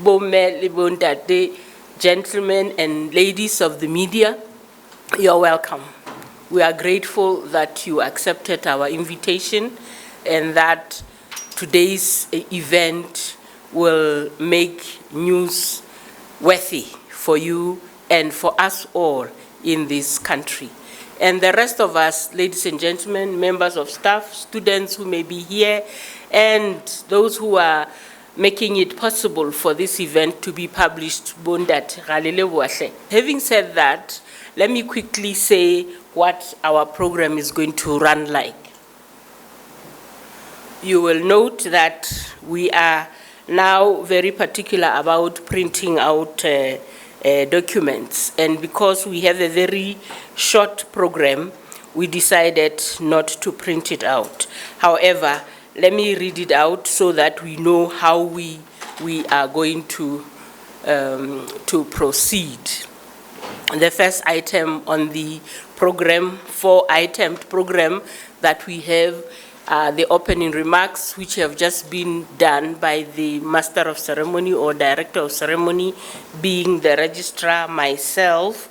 Bomme, Libondade, gentlemen and ladies of the media, you're welcome. We are grateful that you accepted our invitation and that today's event will make news worthy for you and for us all in this country. And the rest of us, ladies and gentlemen, members of staff, students who may be here, and those who are making it possible for this event to be published. Having said that, let me quickly say what our program is going to run like. You will note that we are now very particular about printing out documents, and because we have a very short program, we decided not to print it out. However, let me read it out so that we know how we are going to proceed. The first item on the program, 4-itemed program that we have, the opening remarks, which have just been done by the Master of Ceremony or Director of Ceremony, being the Registrar, myself,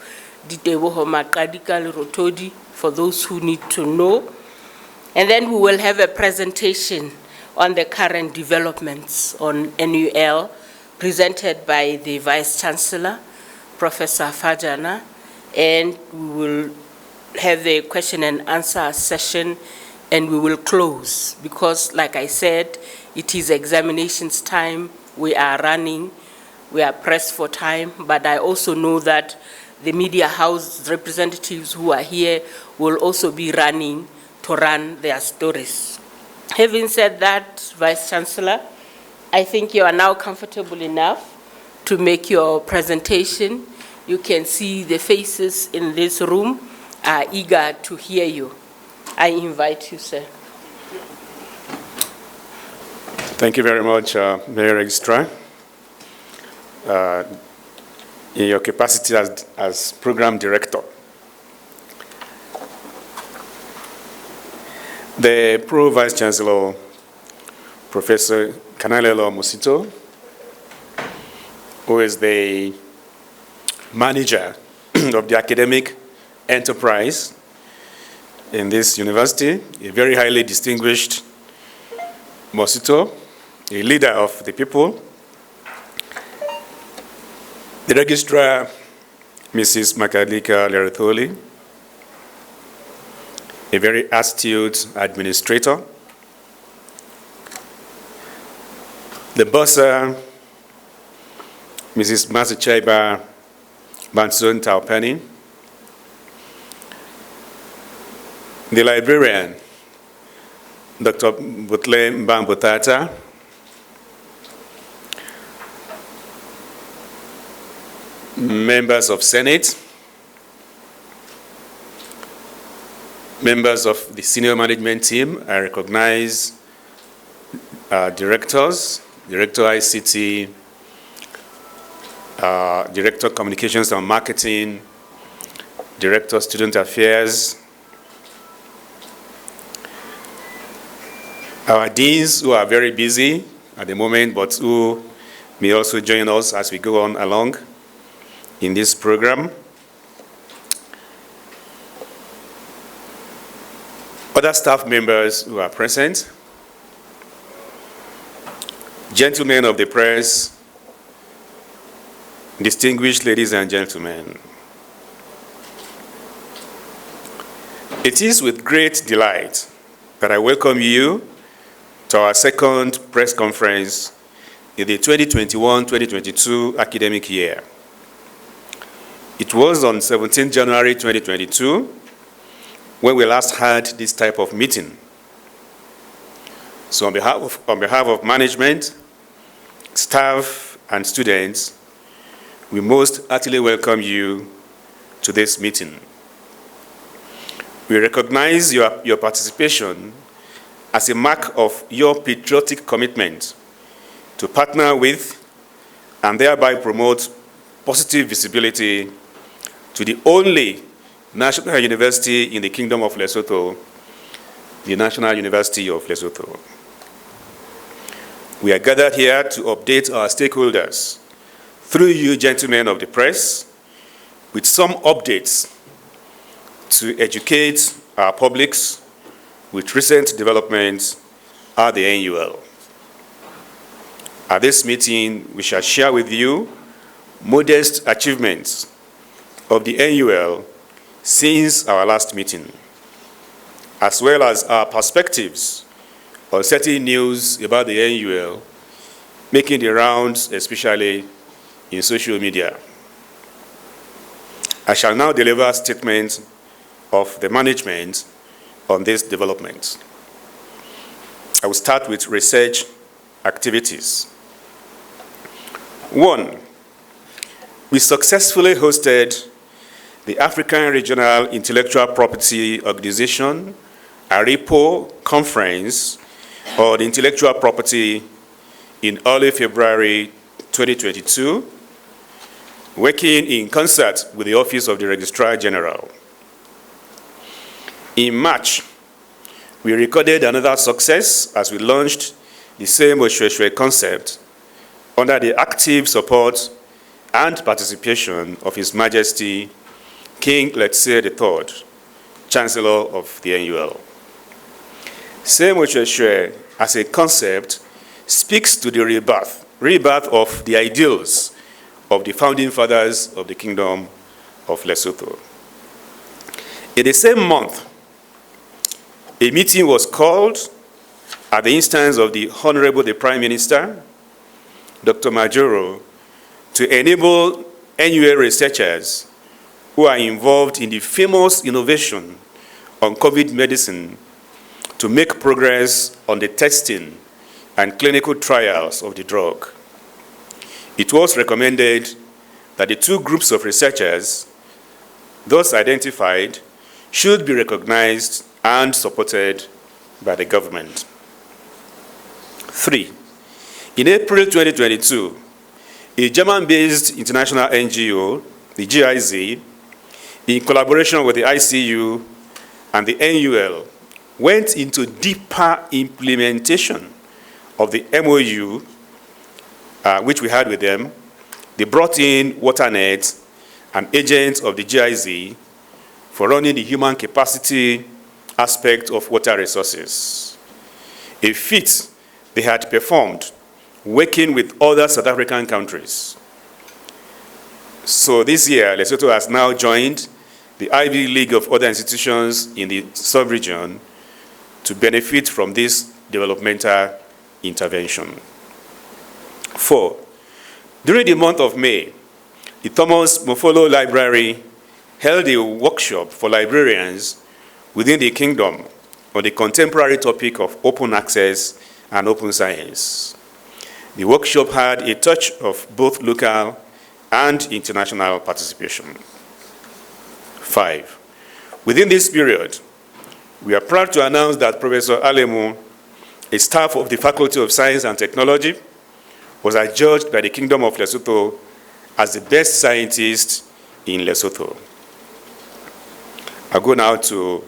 Diteboho Makadika Rotodi, for those who need to know. And then we will have a presentation on the current developments on NUL, presented by the Vice Chancellor, Professor Fajana, and we will have a question and answer session, and we will close because, like I said, it is examinations time. We are running, we are pressed for time, but I also know that the media house representatives who are here will also be running to run their stories. Having said that, Vice Chancellor, I think you are now comfortable enough to make your presentation. You can see the faces in this room are eager to hear you. I invite you, sir. Thank you very much, Mayor Registrar. In your capacity as Program Director, the Pro Vice Chancellor, Professor Kanalelo Musito, who is the manager of the academic enterprise in this university, a very highly distinguished Musito, a leader of the people. The Registrar, Mrs. Makadika Leritholi, a very astute administrator. The bursar, Mrs. Masuchaiba Bansun Taupani. The librarian, Dr. Butle Mbambutata. Members of Senate, members of the senior management team, I recognize directors, Director ICT, Director Communications and Marketing, Director Student Affairs, our deans who are very busy at the moment, but who may also join us as we go on along in this program. Other staff members who are present, gentlemen of the press, distinguished ladies and gentlemen. It is with great delight that I welcome you to our second press conference in the 2021-2022 academic year. It was on 17 January 2022 when we last had this type of meeting. So on behalf of management, staff, and students, we most heartily welcome you to this meeting. We recognize your participation as a mark of your patriotic commitment to partner with and thereby promote positive visibility to the only national university in the Kingdom of Lesotho, the National University of Lesotho. We are gathered here to update our stakeholders through you, gentlemen of the press, with some updates to educate our publics with recent developments at the NUL. At this meeting, we shall share with you modest achievements of the NUL since our last meeting, as well as our perspectives on certain news about the NUL making the rounds, especially in social media. I shall now deliver statements of the management on these developments. I will start with research activities. 1, we successfully hosted the African Regional Intellectual Property Organization, ARIPO conference on intellectual property in early February 2022, working in concert with the Office of the Registrar General. In March, we recorded another success as we launched the same Oshweshwe concept under the active support and participation of His Majesty King Letsie III, Chancellor of the NUL. Same Oshweshwe as a concept speaks to the rebirth of the ideals of the founding fathers of the Kingdom of Lesotho. In the same month, a meeting was called at the instance of the Honorable the Prime Minister, Dr. Majoro, to enable NUL researchers who are involved in the famous innovation on COVID medicine to make progress on the testing and clinical trials of the drug. It was recommended that the two groups of researchers, thus identified, should be recognized and supported by the government. 3, in April 2022, a German-based international NGO, the GIZ, in collaboration with the ICU and the NUL, went into deeper implementation of the MOU, which we had with them. They brought in WaterNet, an agent of the GIZ, for running the human capacity aspect of water resources, a feat they had performed working with other South African countries. So this year, Lesotho has now joined the Ivy League of other institutions in the sub-region to benefit from this developmental intervention. 4, during the month of May, the Thomas Mofolo Library held a workshop for librarians within the kingdom on the contemporary topic of open access and open science. The workshop had a touch of both local and international participation. 5, within this period, we are proud to announce that Professor Alemu, a staff of the Faculty of Science and Technology, was adjudged by the Kingdom of Lesotho as the best scientist in Lesotho. I'll go now to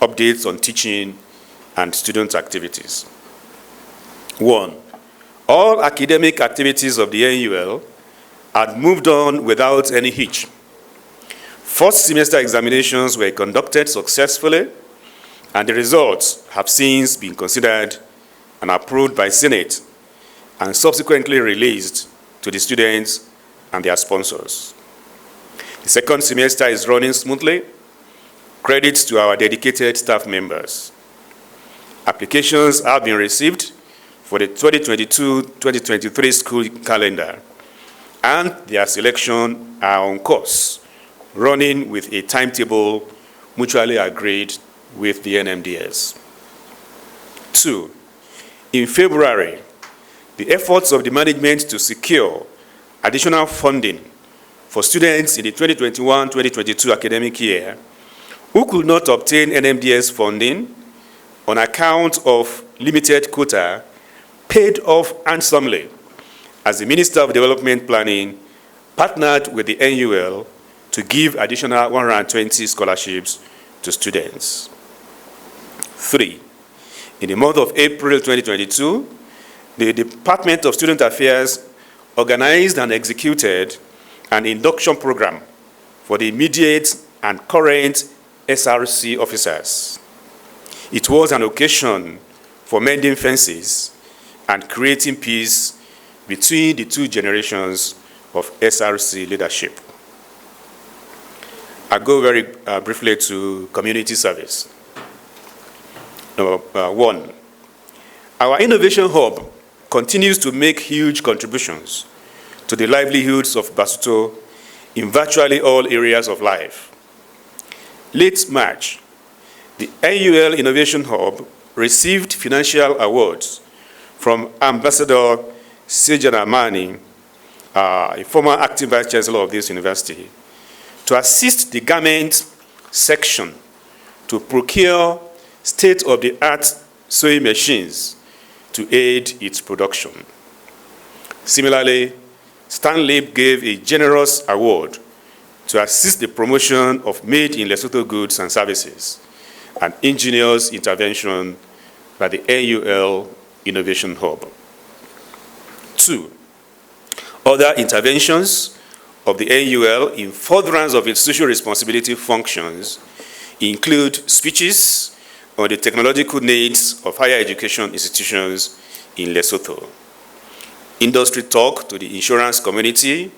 updates on teaching and student activities. 1, all academic activities of the NUL had moved on without any hitch. First semester examinations were conducted successfully, and the results have since been considered and approved by Senate and subsequently released to the students and their sponsors. The second semester is running smoothly. Credits to our dedicated staff members. Applications have been received for the 2022-2023 school calendar, and their selection are on course, running with a timetable mutually agreed with the NMDS. 2, in February, the efforts of the management to secure additional funding for students in the 2021-2022 academic year who could not obtain NMDS funding on account of limited quota paid off handsomely as the Minister of Development Planning partnered with the NUL to give additional 120 scholarships to students. 3, in the month of April 2022, The Department of Student Affairs organized and executed an induction program for the immediate and current SRC officers. It was an occasion for mending fences and creating peace between the two generations of SRC leadership. I'll go very briefly to community service. Number one, our innovation hub continues to make huge contributions to the livelihoods of Basuto in virtually all areas of life. Late March, the NUL Innovation Hub received financial awards from Ambassador Sejan Amani, a former acting vice chancellor of this university, to assist the garment section to procure state-of-the-art sewing machines to aid its production. Similarly, Stanlib gave a generous award to assist the promotion of made-in-Lesotho goods and services, an ingenious intervention by the NUL Innovation Hub. 2. Other interventions of the NUL in furtherance of its social responsibility functions include speeches on the technological needs of higher education institutions in Lesotho, industry talk to the insurance community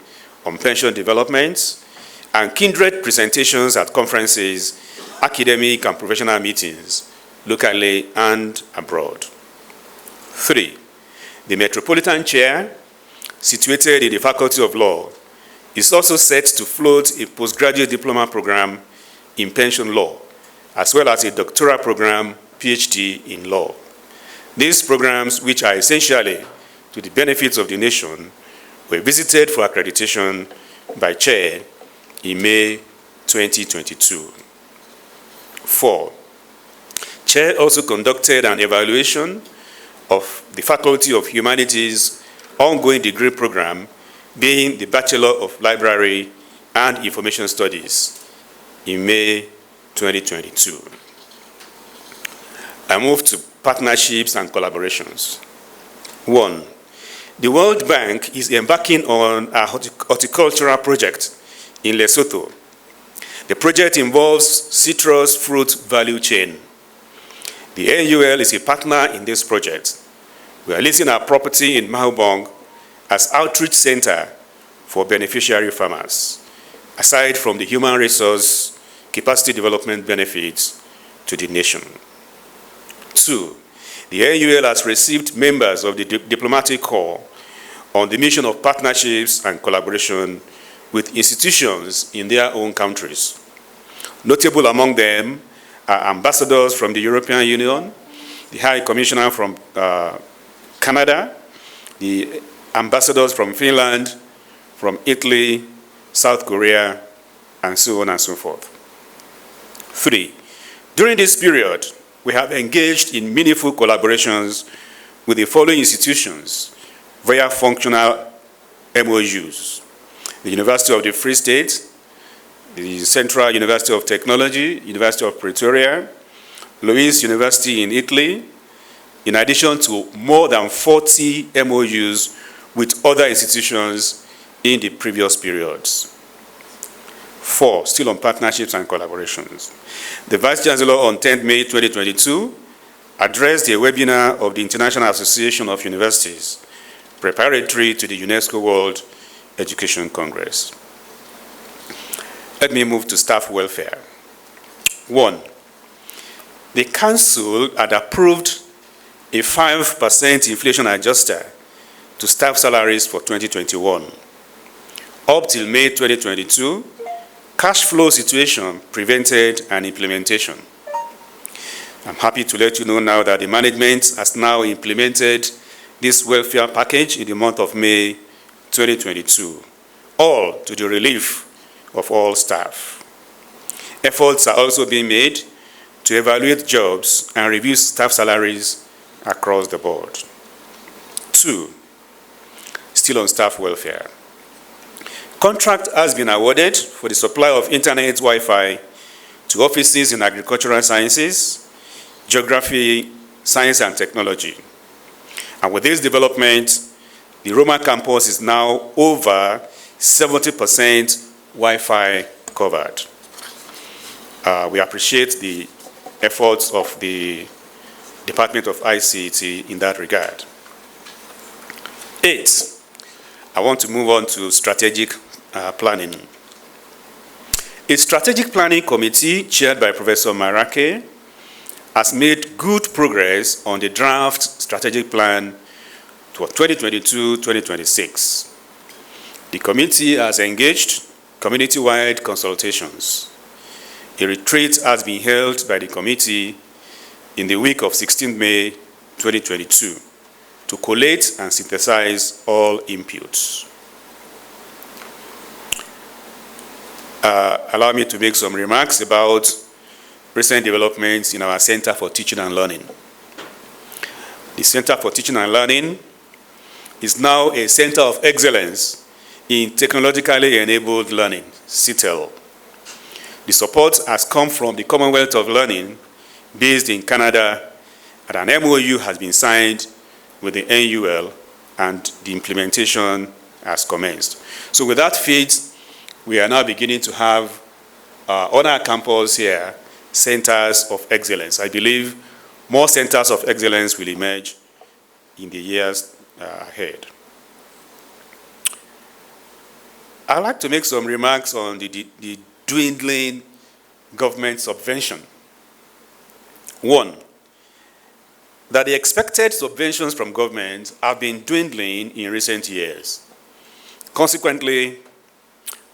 on pension developments, and kindred presentations at conferences, academic and professional meetings, locally and abroad. 3. The Metropolitan Chair, situated in the Faculty of Law, is also set to float a postgraduate diploma program in pension law, as well as a doctoral program, PhD in law. These programs, which are essentially to the benefits of the nation, were visited for accreditation by Chair in May 2022. 4. Chair also conducted an evaluation of the Faculty of Humanities ongoing degree program, being the Bachelor of Library and Information Studies, in May 2022. I move to partnerships and collaborations. 1. The World Bank is embarking on a horticultural project in Lesotho. The project involves citrus fruit value chain. The NUL is a partner in this project. We are leasing our property in Mahubong as outreach center for beneficiary farmers, aside from the human resource capacity development benefits to the nation. 2, the NUL has received members of the diplomatic corps on the mission of partnerships and collaboration with institutions in their own countries. Notable among them are ambassadors from the European Union, the High Commissioner from Canada, the ambassadors from Finland, from Italy, South Korea, and so on and so forth. 3, during this period, we have engaged in meaningful collaborations with the following institutions via functional MOUs: the University of the Free State, the Central University of Technology, University of Pretoria, Luis University in Italy, in addition to more than 40 MOUs with other institutions in the previous periods. 4, still on partnerships and collaborations. The Vice Chancellor on 10th May 2022 addressed a webinar of the International Association of Universities, preparatory to the UNESCO World Education Congress. Let me move to staff welfare. 1, the Council had approved a 5% inflation adjuster to staff salaries for 2021. Up till May 2022, cash flow situation prevented an implementation. I'm happy to let you know now that the management has now implemented this welfare package in the month of May 2022, all to the relief of all staff. Efforts are also being made to evaluate jobs and review staff salaries across the board. 2, still on staff welfare. Contract has been awarded for the supply of internet Wi-Fi to offices in agricultural sciences, geography, science and technology. And with this development, the Roma campus is now over 70% Wi-Fi covered. We appreciate the efforts of the Department of ICT in that regard. 8, I want to move on to strategic planning. A strategic planning committee chaired by Professor Marake has made good progress on the draft strategic plan for 2022-2026. The committee has engaged community-wide consultations. A retreat has been held by the committee in the week of 16 May 2022 to collate and synthesize all inputs. Allow me to make some remarks about recent developments in our Center for Teaching and Learning. The Center for Teaching and Learning is now a center of excellence in technologically enabled learning, CTEL. The support has come from the Commonwealth of Learning based in Canada, and an MOU has been signed with the NUL, and the implementation has commenced. So with that feat, we are now beginning to have on our campus here centers of excellence. I believe more centers of excellence will emerge in the years ahead. I'd like to make some remarks on the dwindling government subvention. 1, that the expected subventions from government have been dwindling in recent years. Consequently,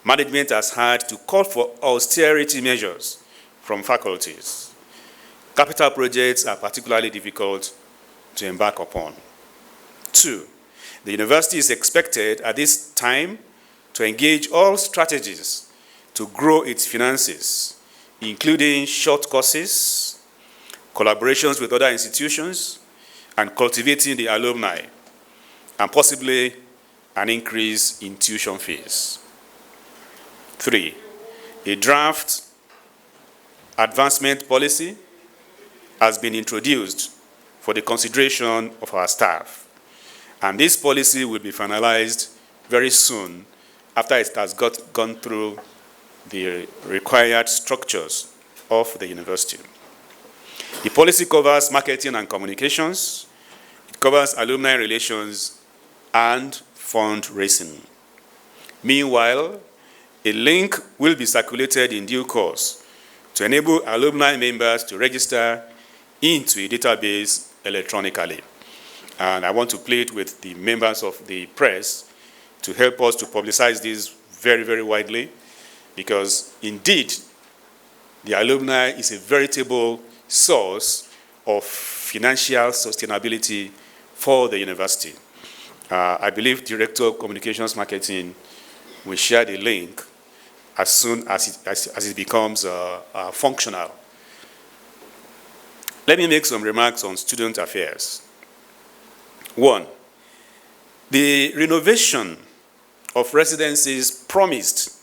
management has had to call for austerity measures from faculties. Capital projects are particularly difficult to embark upon. 2, the university is expected at this time to engage all strategies to grow its finances, including short courses, collaborations with other institutions, and cultivating the alumni, and possibly an increase in tuition fees. 3, a draft advancement policy has been introduced for the consideration of our staff, and this policy will be finalized very soon after it has gone through the required structures of the university. The policy covers marketing and communications, it covers alumni relations, and fundraising. Meanwhile, a link will be circulated in due course to enable alumni members to register into a database electronically. And I want to plead with the members of the press to help us to publicize this very, very widely, because indeed, the alumni is a veritable source of financial sustainability for the university. I believe Director of Communications Marketing will share the link as soon as it becomes functional. Let me make some remarks on student affairs. 1, the renovation of residencies promised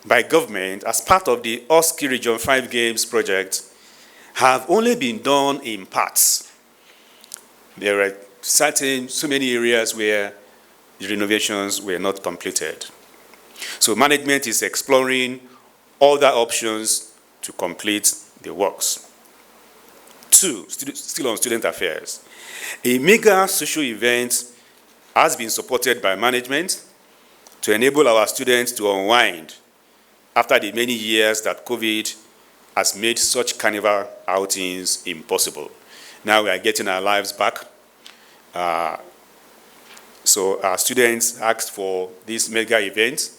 by government as part of the OSCE Region 5 Games project have only been done in parts. There are so many areas where the renovations were not completed. So management is exploring other options to complete the works. 2, still on student affairs. A mega social event has been supported by management to enable our students to unwind after the many years that COVID has made such carnival outings impossible. Now we are getting our lives back. So our students asked for this mega event,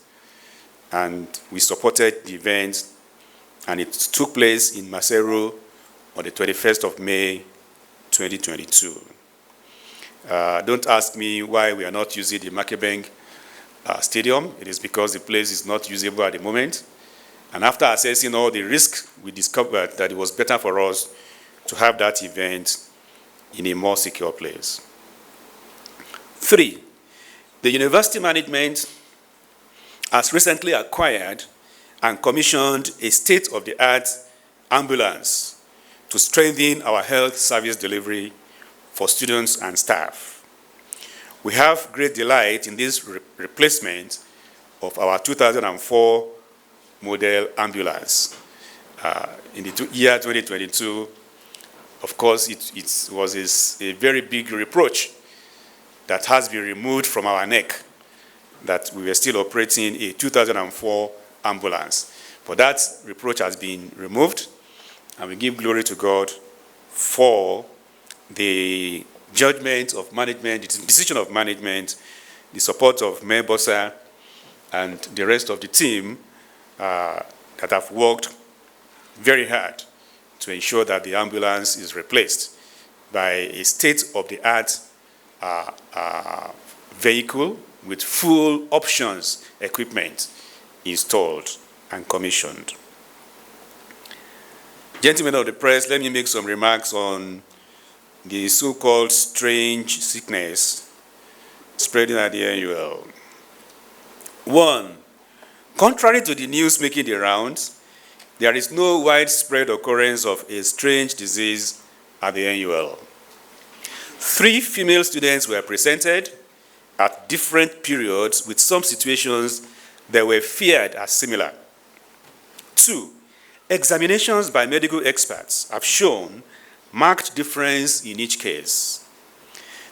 and we supported the event, and it took place in Maseru on the 21st of May, 2022. Don't ask me why we are not using the Makebeng Stadium. It is because the place is not usable at the moment. And after assessing all the risks, we discovered that it was better for us to have that event in a more secure place. 3, the university management has recently acquired and commissioned a state-of-the-art ambulance to strengthen our health service delivery for students and staff. We have great delight in this replacement of our 2004 model ambulance. In the year 2022, of course, it was a very big reproach that has been removed from our neck, that we were still operating a 2004 ambulance. But that reproach has been removed, and we give glory to God for the judgment of management, the decision of management, the support of Mayor Bossa and the rest of the team that have worked very hard to ensure that the ambulance is replaced by a state-of-the-art vehicle with full options equipment installed and commissioned. Gentlemen of the press, let me make some remarks on the so-called strange sickness spreading at the NUL. One, contrary to the news making the rounds, there is no widespread occurrence of a strange disease at the NUL. 3 female students were presented at different periods with some situations that were feared as similar. 2, examinations by medical experts have shown marked difference in each case.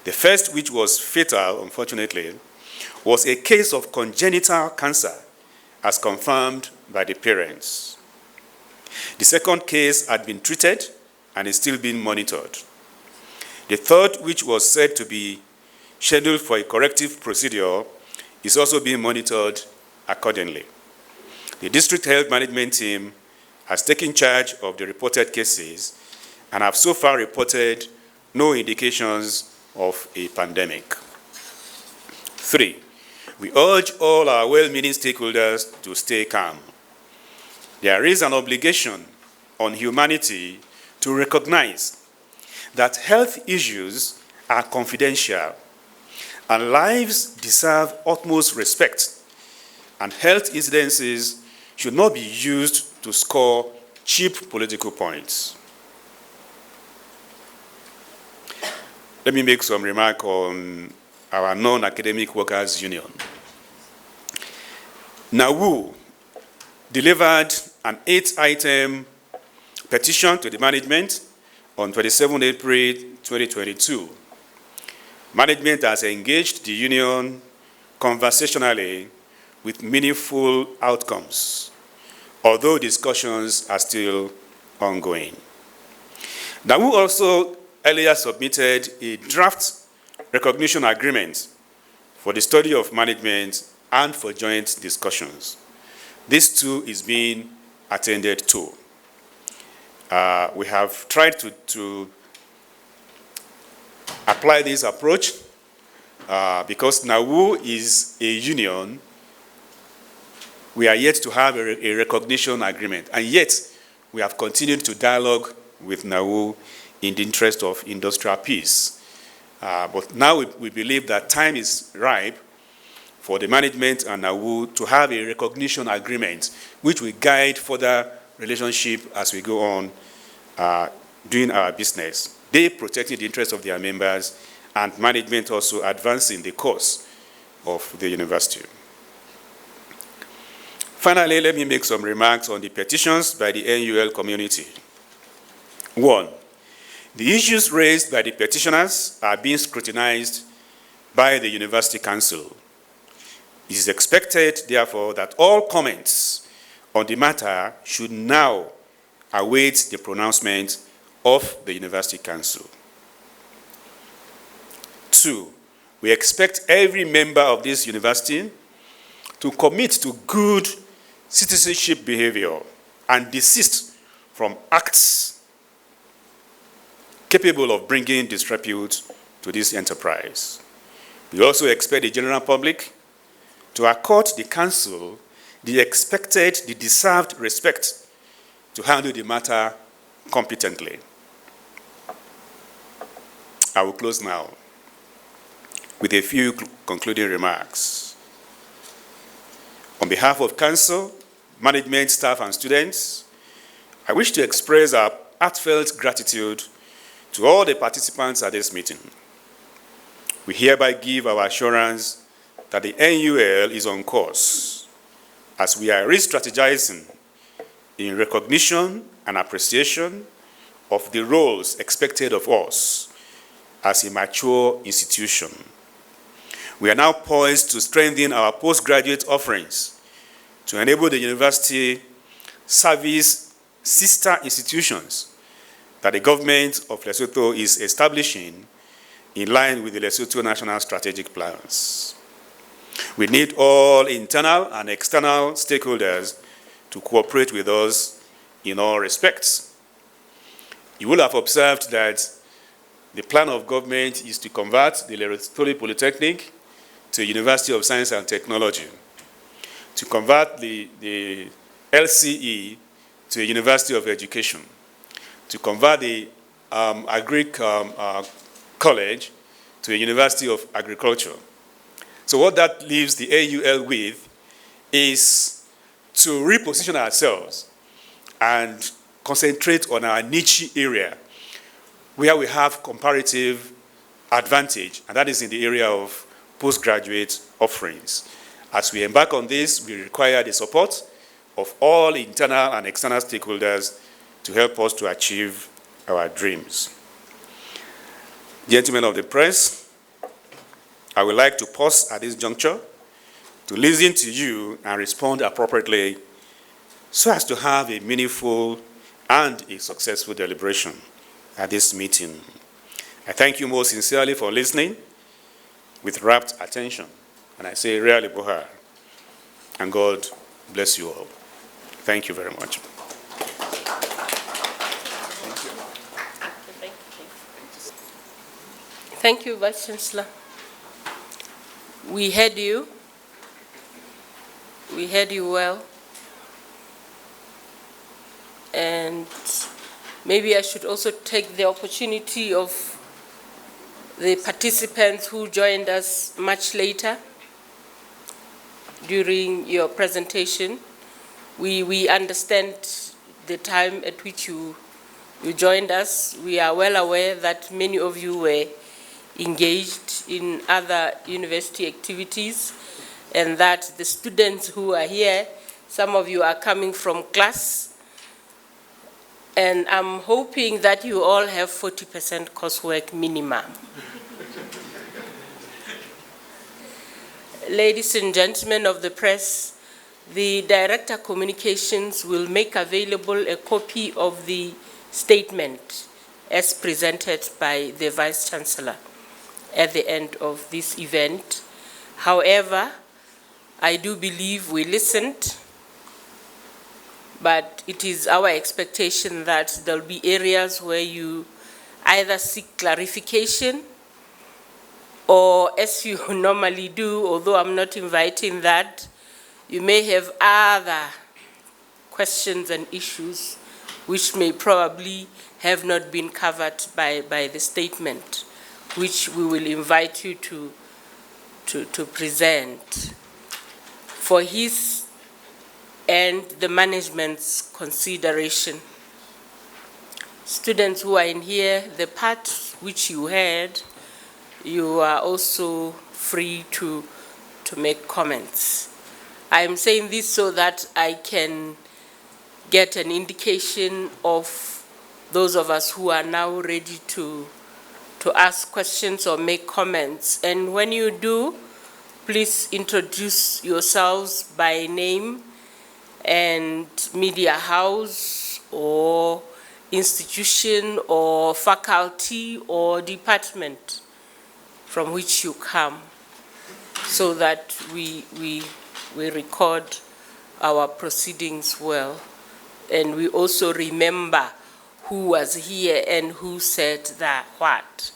The first, which was fatal, unfortunately, was a case of congenital cancer, as confirmed by the parents. The second case had been treated and is still being monitored. The third, which was said to be scheduled for a corrective procedure, is also being monitored accordingly. The district health management team has taken charge of the reported cases and have so far reported no indications of a pandemic. 3, we urge all our well-meaning stakeholders to stay calm. There is an obligation on humanity to recognize that health issues are confidential and lives deserve utmost respect, and health incidences should not be used to score cheap political points. Let me make some remark on our non-academic workers union. NAWU delivered an 8-item petition to the management on 27 April 2022. Management has engaged the union conversationally with meaningful outcomes, although discussions are still ongoing. NAWU also earlier submitted a draft recognition agreement for the study of management and for joint discussions. This too is being attended to. We have tried to apply this approach because NAWU is a union. We are yet to have a recognition agreement, and yet we have continued to dialogue with NAWU in the interest of industrial peace. But now we believe that time is ripe for the management and NAWU to have a recognition agreement which will guide further relationship as we go on doing our business. They protecting the interests of their members and management also advancing the cause of the university. Finally, let me make some remarks on the petitions by the NUL community. 1, the issues raised by the petitioners are being scrutinized by the University Council. It is expected, therefore, that all comments on the matter should now await the pronouncement of the University Council. 2, we expect every member of this university to commit to good citizenship behavior and desist from acts capable of bringing disrepute to this enterprise. We also expect the general public to accord the council the expected, the deserved respect to handle the matter competently. I will close now with a few concluding remarks. On behalf of council, management, staff, and students, I wish to express our heartfelt gratitude to all the participants at this meeting. We hereby give our assurance that the NUL is on course as we are re-strategizing in recognition and appreciation of the roles expected of us as a mature institution. We are now poised to strengthen our postgraduate offerings to enable the university service sister institutions that the government of Lesotho is establishing in line with the Lesotho National Strategic Plans. We need all internal and external stakeholders to cooperate with us in all respects. You will have observed that the plan of government is to convert the Lesotho Polytechnic to University of Science and Technology, to convert the LCE to a University of Education, to convert the Agric College to a University of Agriculture. So what that leaves the AUL with is to reposition ourselves and concentrate on our niche area where we have comparative advantage, and that is in the area of postgraduate offerings. As we embark on this, we require the support of all internal and external stakeholders to help us to achieve our dreams. Gentlemen of the press, I would like to pause at this juncture to listen to you and respond appropriately so as to have a meaningful and a successful deliberation at this meeting. I thank you most sincerely for listening with rapt attention, and I say really boha, and God bless you all. Thank you very much. Thank you, Vice Chancellor. We heard you. We heard you well. And maybe I should also take the opportunity of the participants who joined us much later during your presentation. We understand the time at which you joined us. We are well aware that many of you were engaged in other university activities, and that the students who are here, some of you are coming from class, and I'm hoping that you all have 40% coursework minimum. Ladies and gentlemen of the press, the Director Communications will make available a copy of the statement as presented by the Vice Chancellor at the end of this event. However, I do believe we listened, but it is our expectation that there'll be areas where you either seek clarification or, as you normally do, although I'm not inviting that, you may have other questions and issues which may probably have not been covered by the statement, which we will invite you to present. For his and the management's consideration. Students who are in here, the part which you heard, you are also free to make comments. I am saying this so that I can get an indication of those of us who are now ready to ask questions or make comments. And when you do, please introduce yourselves by name and media house or institution or faculty or department from which you come, so that we record our proceedings well. And we also remember who was here and who said that what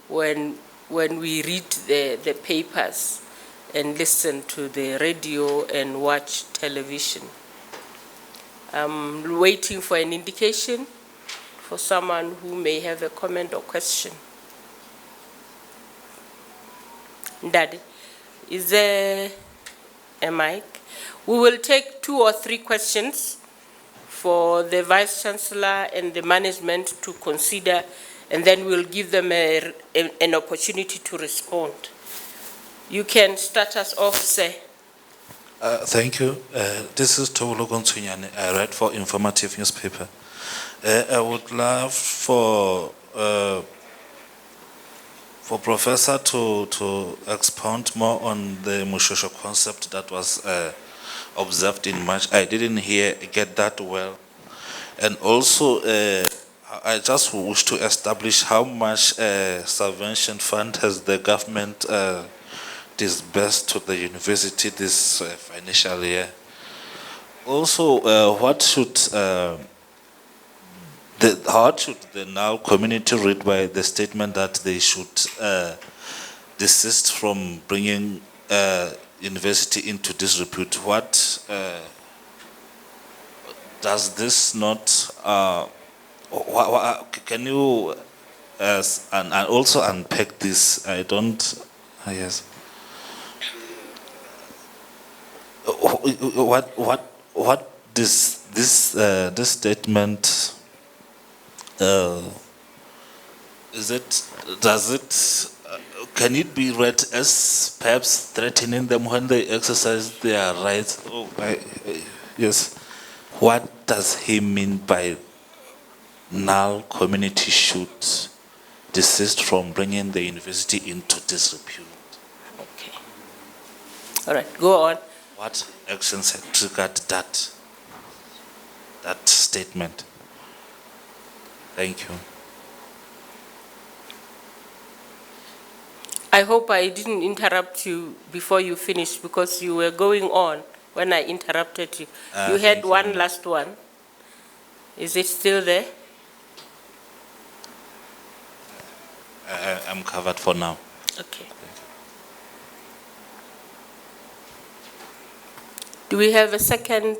when we read the papers and listen to the radio and watch television. I'm waiting for an indication for someone who may have a comment or question. Daddy, is there a mic? We will take 2 or 3 questions for the Vice Chancellor and the management to consider and then we'll give them an opportunity to respond. You can start us off, sir. Thank you. This is Tolo Gonsunyane. I write for Informative Newspaper. I would love for Professor to expound more on the Mushosho concept that was observed in March. I didn't get that well. And also, I just wish to establish how much subvention fund has the government disbursed to the university this financial year. Also, how should the now community read by the statement that they should desist from bringing university into disrepute? What does this not? Can you and also unpack this? I don't. Yes. What this statement? Can it be read as perhaps threatening them when they exercise their rights? Yes. What does he mean by now community should desist from bringing the university into disrepute? Okay. All right, go on. What actions have triggered that statement? Thank you. I hope I didn't interrupt you before you finished, because you were going on when I interrupted you. You had one last one. Is it still there? I'm covered for now. Okay. Do we have a second?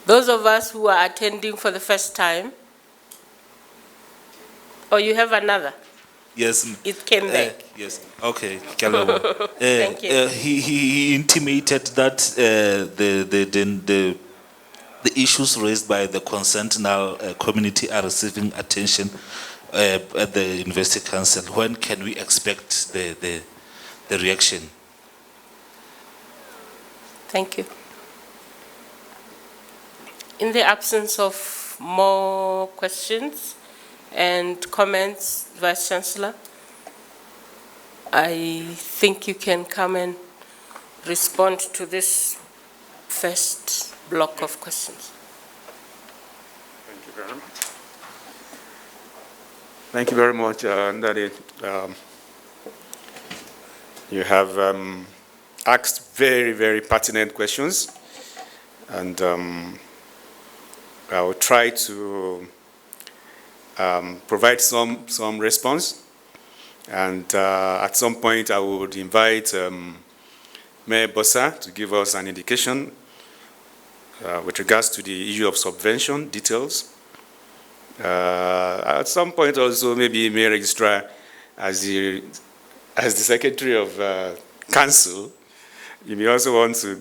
Those of us who are attending for the first time, or you have another? Yes. It came back. Yes. Okay. Thank you. He intimated that the issues raised by the concerned now community are receiving attention at the University Council. When can we expect the reaction? Thank you. In the absence of more questions and comments, Vice Chancellor, I think you can come and respond to this first block of questions. Thank you very much. Thank you very much, Ndadi. You have asked very, very pertinent questions, and I will try to provide some response. And at some point, I would invite Mayor Bossa to give us an indication with regards to the issue of subvention details. At some point also, maybe Mayor Registrar, as the Secretary of Council, you may also want to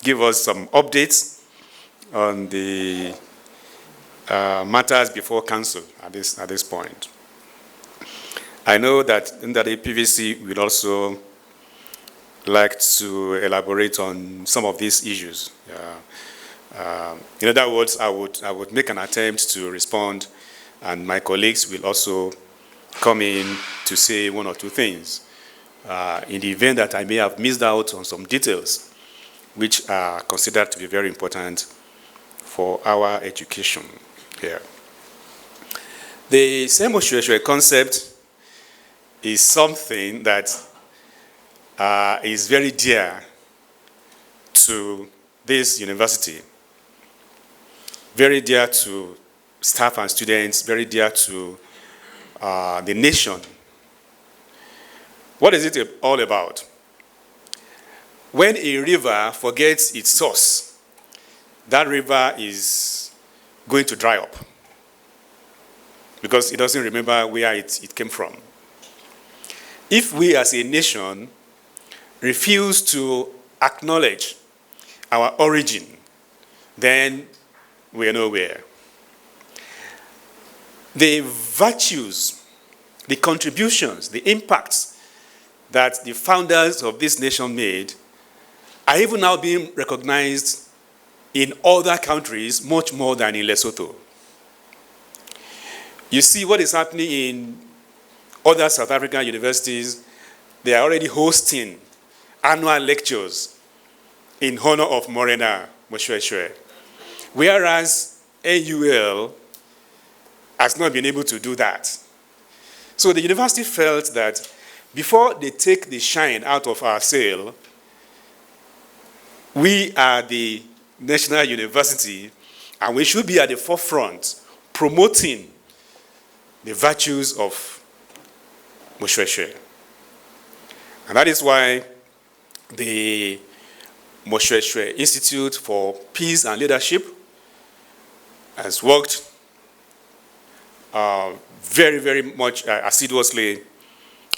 give us some updates on the matters before Council at this point. I know that the PVC will also like to elaborate on some of these issues. In other words, I would make an attempt to respond, and my colleagues will also come in to say one or two things. In the event that I may have missed out on some details, which are considered to be very important for our education here. The same concept is something that is very dear to this university, very dear to staff and students, very dear to the nation. What is it all about? When a river forgets its source, that river is going to dry up because it doesn't remember where it came from. If we as a nation refuse to acknowledge our origin, then we are nowhere. The virtues, the contributions, the impacts that the founders of this nation made are even now being recognized in other countries much more than in Lesotho. You see what is happening in other South African universities. They are already hosting annual lectures in honor of Morena Moshoeshoe, whereas AUL has not been able to do that. So the university felt that before they take the shine out of our sail, we are the national university and we should be at the forefront promoting the virtues of Moshoeshoe. And that is why the Moshoeshoe Institute for Peace and Leadership has worked very, very much assiduously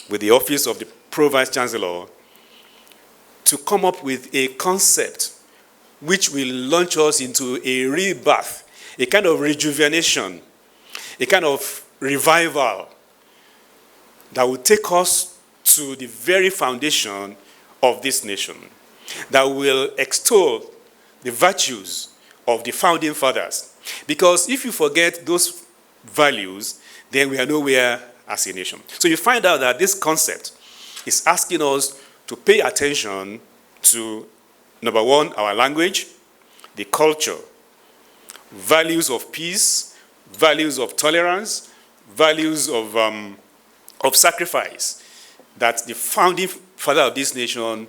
with the Office of the Pro-Vice Chancellor to come up with a concept which will launch us into a rebirth, a kind of rejuvenation, a kind of revival that will take us to the very foundation of this nation, that will extol the virtues of the founding fathers. Because if you forget those values, then we are nowhere as a nation. So you find out that this concept is asking us to pay attention to, number one, our language, the culture, values of peace, values of tolerance, values of sacrifice that the founding father of this nation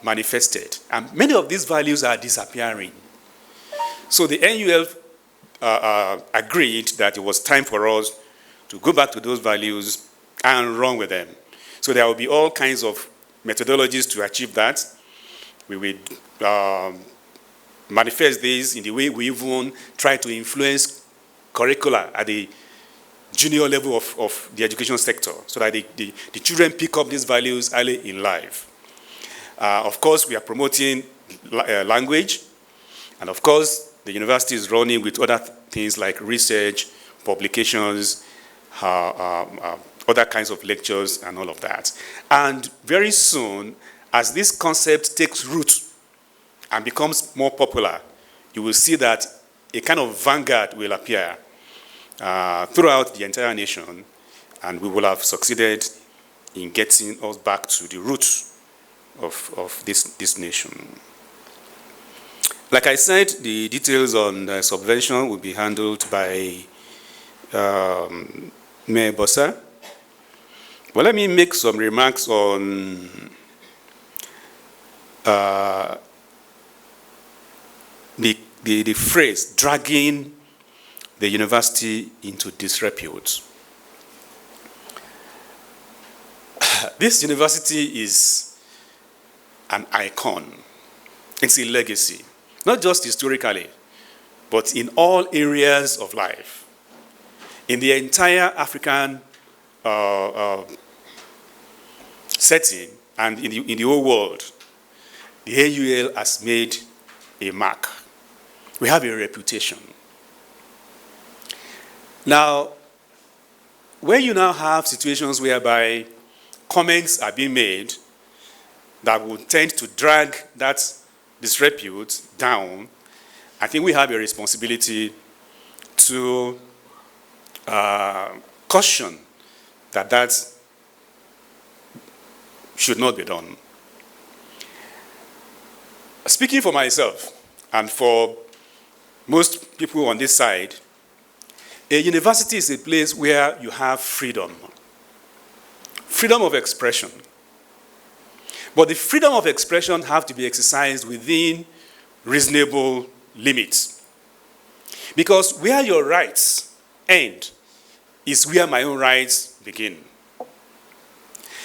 manifested. And many of these values are disappearing. So the NUL agreed that it was time for us to go back to those values and run with them. So there will be all kinds of methodologies to achieve that. We will manifest this in the way we even try to influence curricula at the junior level of the education sector so that the children pick up these values early in life. Of course, we are promoting language, and of course, the university is running with other things like research, publications, other kinds of lectures, and all of that. And very soon, as this concept takes root and becomes more popular, you will see that a kind of vanguard will appear throughout the entire nation, and we will have succeeded in getting us back to the roots of this nation. Like I said, the details on subvention will be handled by Mayor Bossa. But let me make some remarks on the phrase, dragging the university into disrepute. This university is an icon. It's a legacy, not just historically, but in all areas of life. In the entire African setting and in the whole world, the AUL has made a mark. We have a reputation. Now, when you now have situations whereby comments are being made that would tend to drag that disrepute down, I think we have a responsibility to caution that should not be done. Speaking for myself and for most people on this side, a university is a place where you have freedom of expression. But the freedom of expression have to be exercised within reasonable limits. Because where your rights end is where my own rights begin.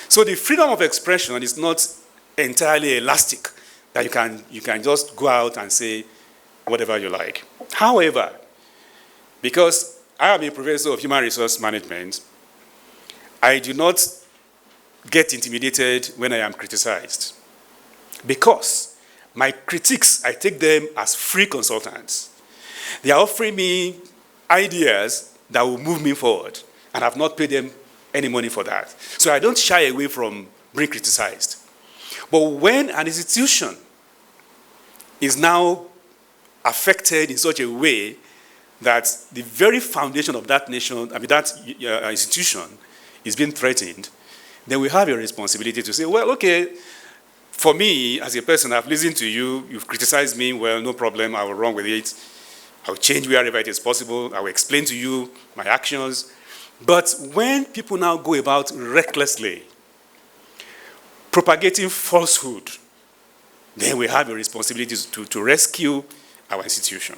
So the freedom of expression is not entirely elastic, that you can just go out and say whatever you like. However, because I am a professor of human resource management, I do not get intimidated when I am criticized. because my critiques, I take them as free consultants. They are offering me ideas that will move me forward, and I've not paid them any money for that. So I don't shy away from being criticized. But when an institution is now affected in such a way that the very foundation of that nation, that institution is being threatened, then we have a responsibility to say, well, okay, for me, as a person, I've listened to you, you've criticized me, well, no problem, I will run with it. I'll change wherever it is possible. I will explain to you my actions. But when people now go about recklessly propagating falsehood, then we have a responsibility to rescue our institution.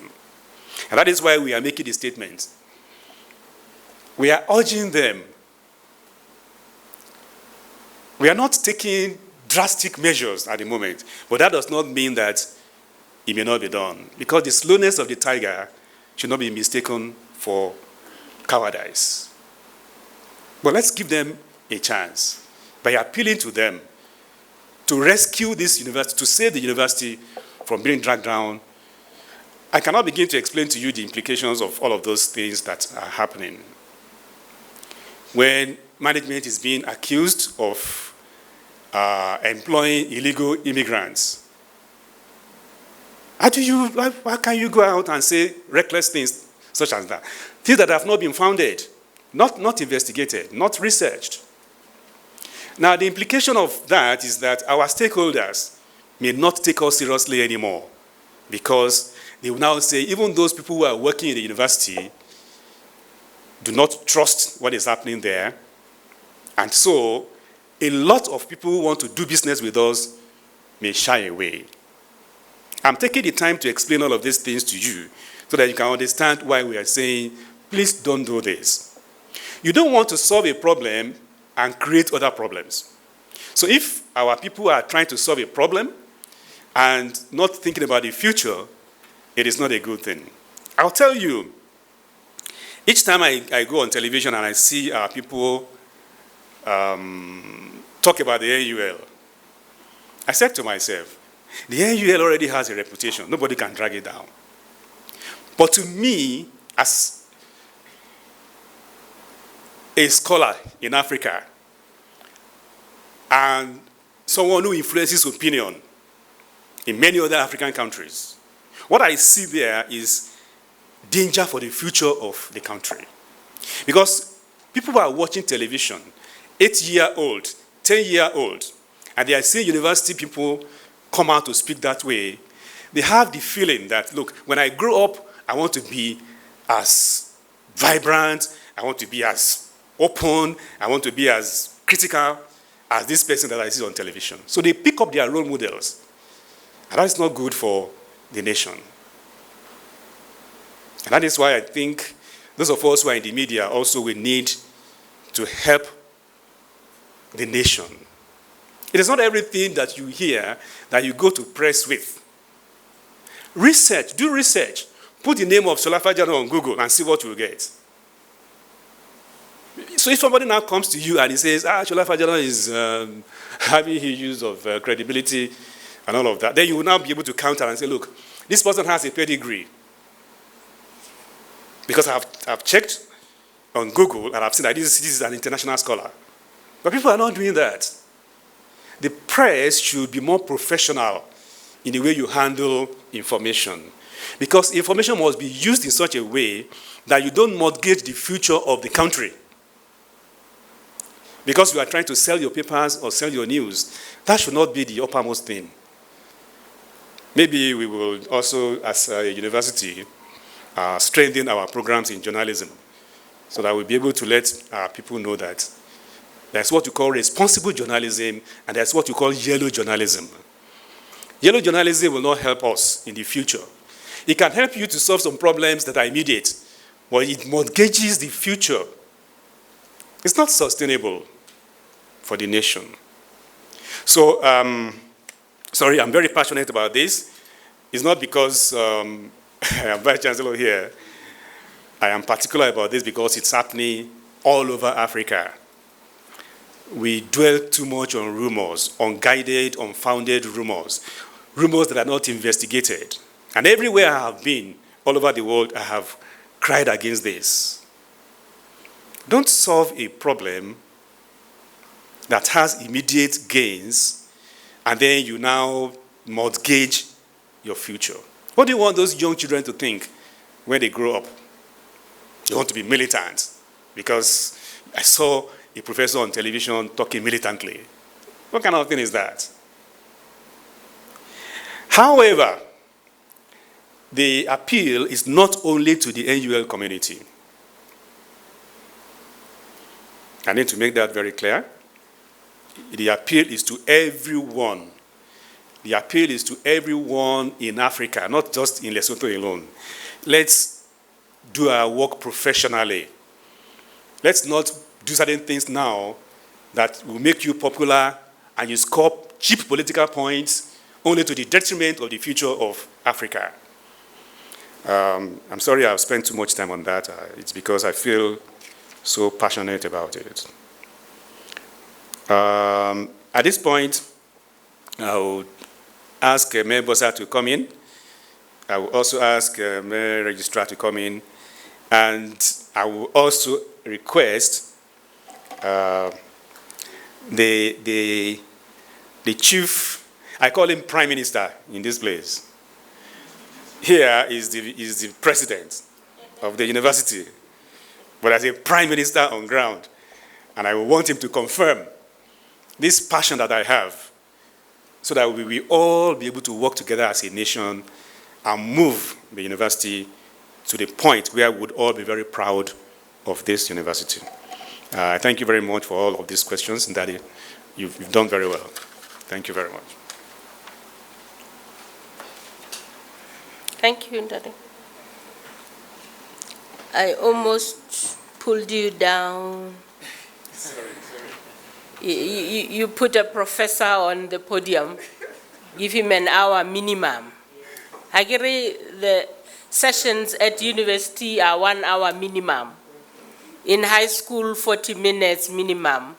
And that is why we are making the statement. We are urging them. We are not taking drastic measures at the moment, but that does not mean that it may not be done, because the slowness of the tiger should not be mistaken for cowardice. But let's give them a chance by appealing to them to rescue this university, to save the university from being dragged down. I cannot begin to explain to you the implications of all of those things that are happening. When management is being accused of employing illegal immigrants, how can you go out and say reckless things such as that? Things that have not been founded, not investigated, not researched. Now, the implication of that is that our stakeholders may not take us seriously anymore, because they will now say even those people who are working in the university do not trust what is happening there. And so a lot of people who want to do business with us may shy away. I'm taking the time to explain all of these things to you so that you can understand why we are saying, please don't do this. You don't want to solve a problem and create other problems. So if our people are trying to solve a problem and not thinking about the future, it is not a good thing. I'll tell you, each time I go on television and I see our people talk about the NUL, I said to myself, the NUL already has a reputation. Nobody can drag it down. But to me, as a scholar in Africa and someone who influences opinion in many other African countries, what I see there is danger for the future of the country. Because people who are watching television, 8-year-old, 10-year-old, and they are seeing university people come out to speak that way, they have the feeling that, look, when I grow up, I want to be as vibrant, I want to be as open, I want to be as critical as this person that I see on television. So they pick up their role models. And that is not good for the nation. And that is why I think those of us who are in the media also will need to help the nation. It is not everything that you hear that you go to press with. Research, do research. Put the name of Solafajano on Google and see what you will get. So if somebody now comes to you and he says, Solafajano is having issues of credibility and all of that, then you will now be able to counter and say, look, this person has a pedigree. Because I've checked on Google and I've seen that this is an international scholar. But people are not doing that. The press should be more professional in the way you handle information. Because information must be used in such a way that you don't mortgage the future of the country. Because you are trying to sell your papers or sell your news, that should not be the uppermost thing. Maybe we will also, as a university, strengthen our programs in journalism so that we'll be able to let people know that there's what you call responsible journalism and there's what you call yellow journalism. Yellow journalism will not help us in the future. It can help you to solve some problems that are immediate, but it mortgages the future. It's not sustainable for the nation. So, sorry, I'm very passionate about this. It's not because I am Vice Chancellor here. I am particular about this because it's happening all over Africa. we dwell too much on rumors, unguided, unfounded rumors, rumors that are not investigated. And everywhere I have been, all over the world, I have cried against this. Don't solve a problem that has immediate gains, and then you now mortgage your future. What do you want those young children to think when they grow up? They want to be militant, because I saw a professor on television talking militantly. What kind of thing is that? However, the appeal is not only to the NUL community. I need to make that very clear. The appeal is to everyone. The appeal is to everyone in Africa, not just in Lesotho alone. Let's do our work professionally. Let's not do certain things now that will make you popular and you score cheap political points only to the detriment of the future of Africa. I'm sorry I've spent too much time on that. It's because I feel so passionate about it. At this point, I will ask Mayor Bosa to come in. I will also ask Mayor Registrar to come in. And I will also request the chief, I call him Prime Minister in this place. Here is the president of the university, but as a Prime Minister on ground. And I will want him to confirm this passion that I have, so that we will all be able to work together as a nation and move the university to the point where we would all be very proud of this university. Thank you very much for all of these questions, and Daddy, you've done very well. Thank you very much. Thank you, Daddy. I almost pulled you down. Sorry. You put a professor on the podium, give him an hour minimum. I agree, the sessions at university are 1 hour minimum. In high school, 40 minutes minimum.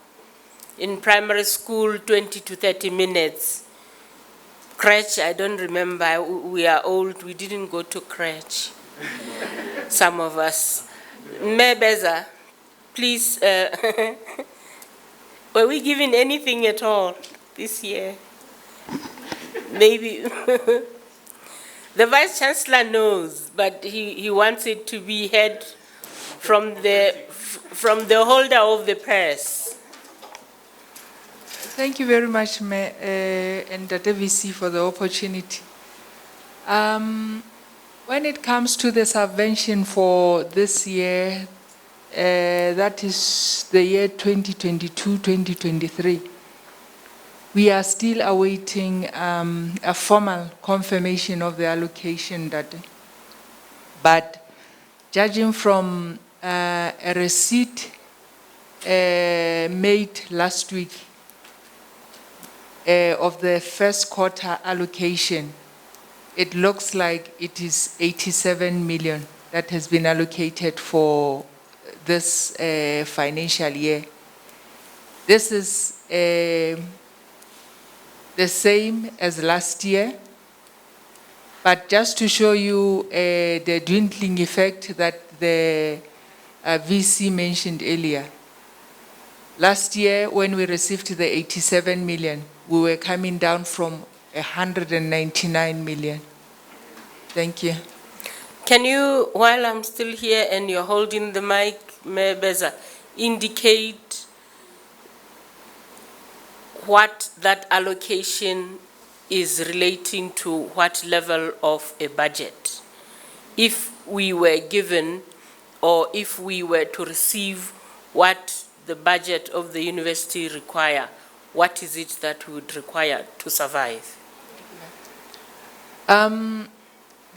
In primary school, 20 to 30 minutes. Crèche, I don't remember, we are old, we didn't go to crèche, some of us. Mebeza, please, were we given anything at all this year? Maybe. The Vice Chancellor knows, but he wants it to be heard from the holder of the purse. Thank you very much, and the VC for the opportunity. When it comes to the subvention for this year, that is the year 2022-2023, we are still awaiting a formal confirmation of the allocation but judging from a receipt made last week of the first quarter allocation, it looks like it is 87 million that has been allocated for this financial year. This is the same as last year, but just to show you the dwindling effect that the VC mentioned earlier. Last year, when we received the 87 million, we were coming down from 199 million. Thank you. Can you, while I'm still here and you're holding the mic, Mayor Beza, indicate what that allocation is relating to, what level of a budget? If we were given, or if we were to receive what the budget of the university require, what is it that we would require to survive?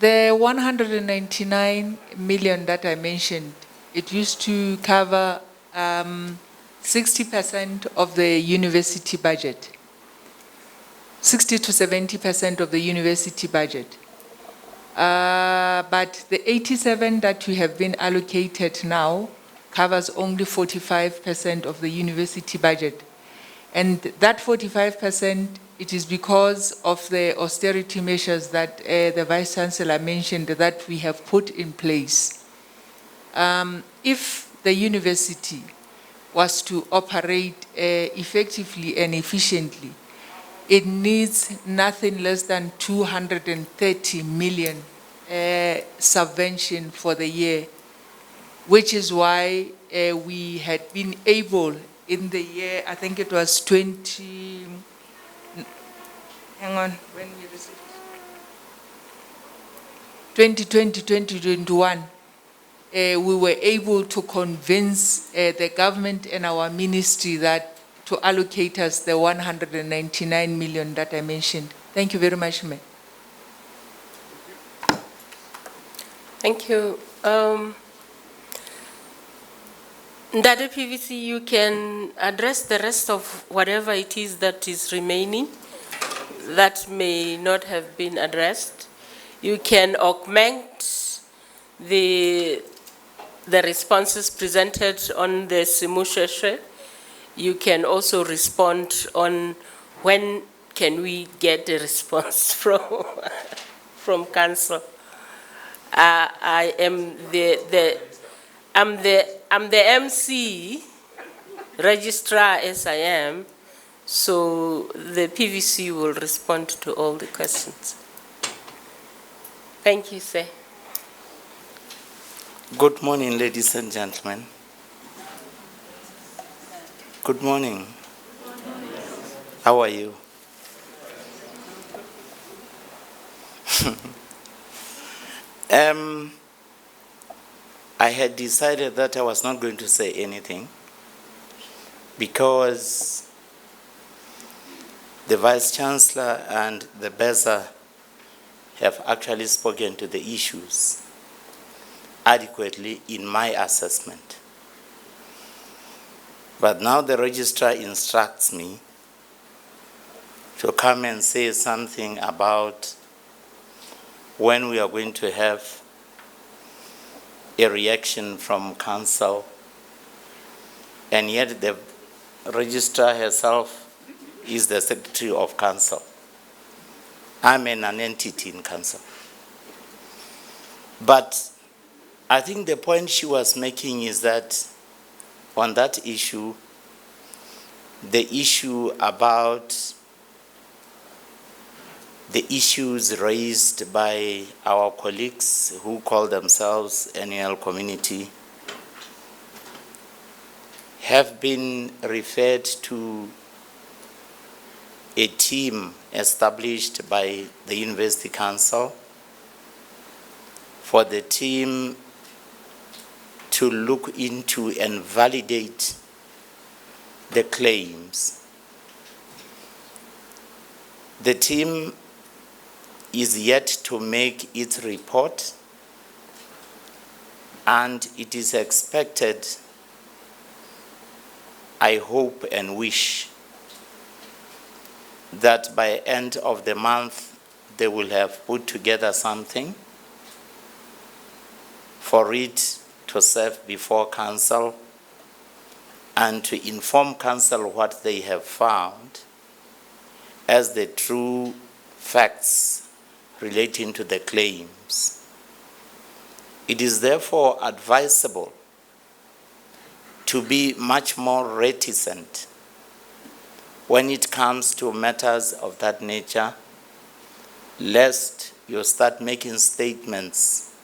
The 199 million that I mentioned, it used to cover 60% of the university budget, 60 to 70% of the university budget. But the 87 that we have been allocated now covers only 45% of the university budget. And that 45%, it is because of the austerity measures that the Vice Chancellor mentioned that we have put in place. If the university was to operate effectively and efficiently, it needs nothing less than 230 million subvention for the year, which is why we had been able in the year, I think it was 20, hang on, when we received 2020, 2021, we were able to convince the government and our ministry that to allocate us the 199 million that I mentioned. Thank you very much, Ma'am. Thank you. Ndade PVC, you can address the rest of whatever it is that is remaining that may not have been addressed. You can augment the responses presented on the Simusheshe. You can also respond on when can we get a response from council. I am I'm the MC, registrar as I am, so the PVC will respond to all the questions. Thank you, sir. Good morning, ladies and gentlemen. Good morning. How are you? I had decided that I was not going to say anything because the Vice Chancellor and the BESA have actually spoken to the issues adequately in my assessment. But now the registrar instructs me to come and say something about when we are going to have a reaction from council, and yet the registrar herself is the secretary of council. I'm an entity in council. But I think the point she was making is that on that issue, the issue about the issues raised by our colleagues who call themselves NAL community have been referred to a team established by the University Council for the team to look into and validate the claims. The team is yet to make its report, and it is expected, I hope and wish, that by end of the month they will have put together something for it to serve before council and to inform council what they have found as the true facts relating to the claims. It is therefore advisable to be much more reticent when it comes to matters of that nature, lest you start making statements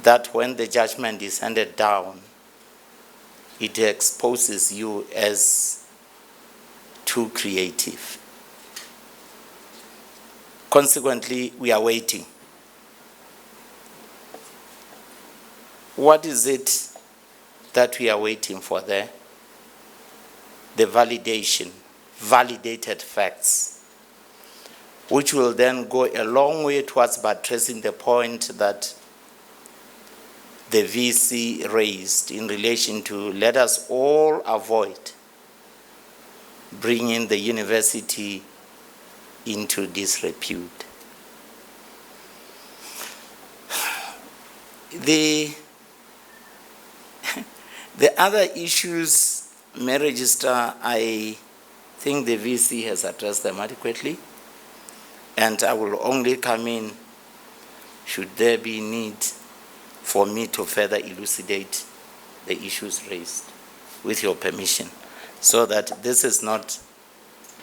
that when the judgment is handed down, it exposes you as too creative. Consequently, we are waiting. What is it that we are waiting for there? The validation, validated facts, which will then go a long way towards buttressing the point that the VC raised in relation to let us all avoid bringing the university into disrepute. The other issues, May Register, I think the VC has addressed them adequately, and I will only come in should there be need for me to further elucidate the issues raised, with your permission, so that this is not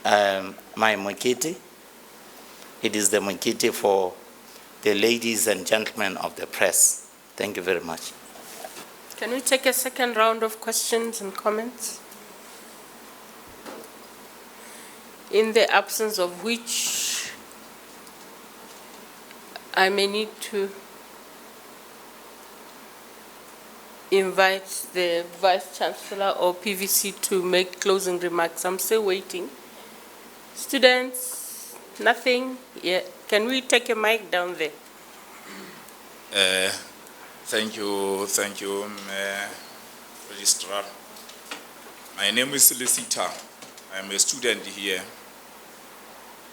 my mokete. It is the mokete for the ladies and gentlemen of the press. Thank you very much. Can we take a second round of questions and comments? In the absence of which, I may need to invite the Vice Chancellor or PVC to make closing remarks. I'm still waiting. Students, nothing? Yeah. Can we take a mic down there? Thank you, Registrar. My name is Lisita. I'm a student here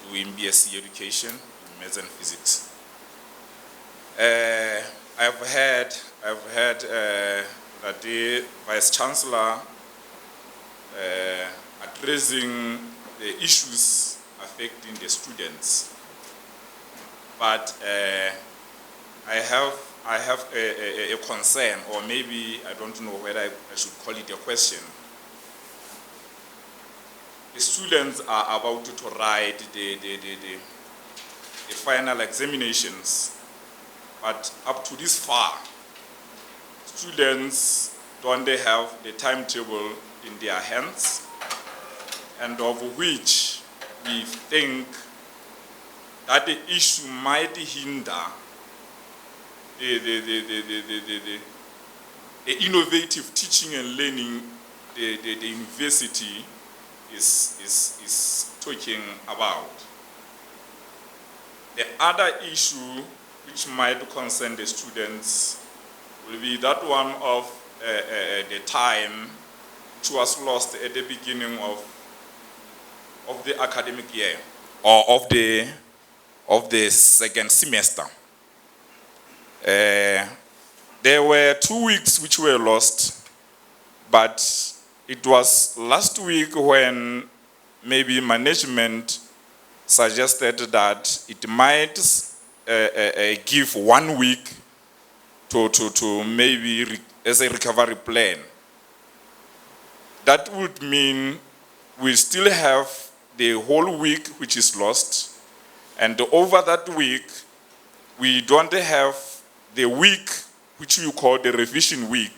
doing BSc Education in Maths and Physics. I've heard that the Vice Chancellor addressing the issues affecting the students, but I have a concern, or maybe I don't know whether I should call it a question. The students are about to write the final examinations, but up to this far, students don't they have the timetable in their hands, and of which we think that the issue might hinder the innovative teaching and learning the university is talking about. The other issue which might concern the students will be that one of the time which was lost at the beginning of the academic year, or of the second semester. There were 2 weeks which were lost, but it was last week when maybe management suggested that it might give 1 week to maybe as a recovery plan. That would mean we still have the whole week which is lost, and over that week we don't have the week which you call the revision week,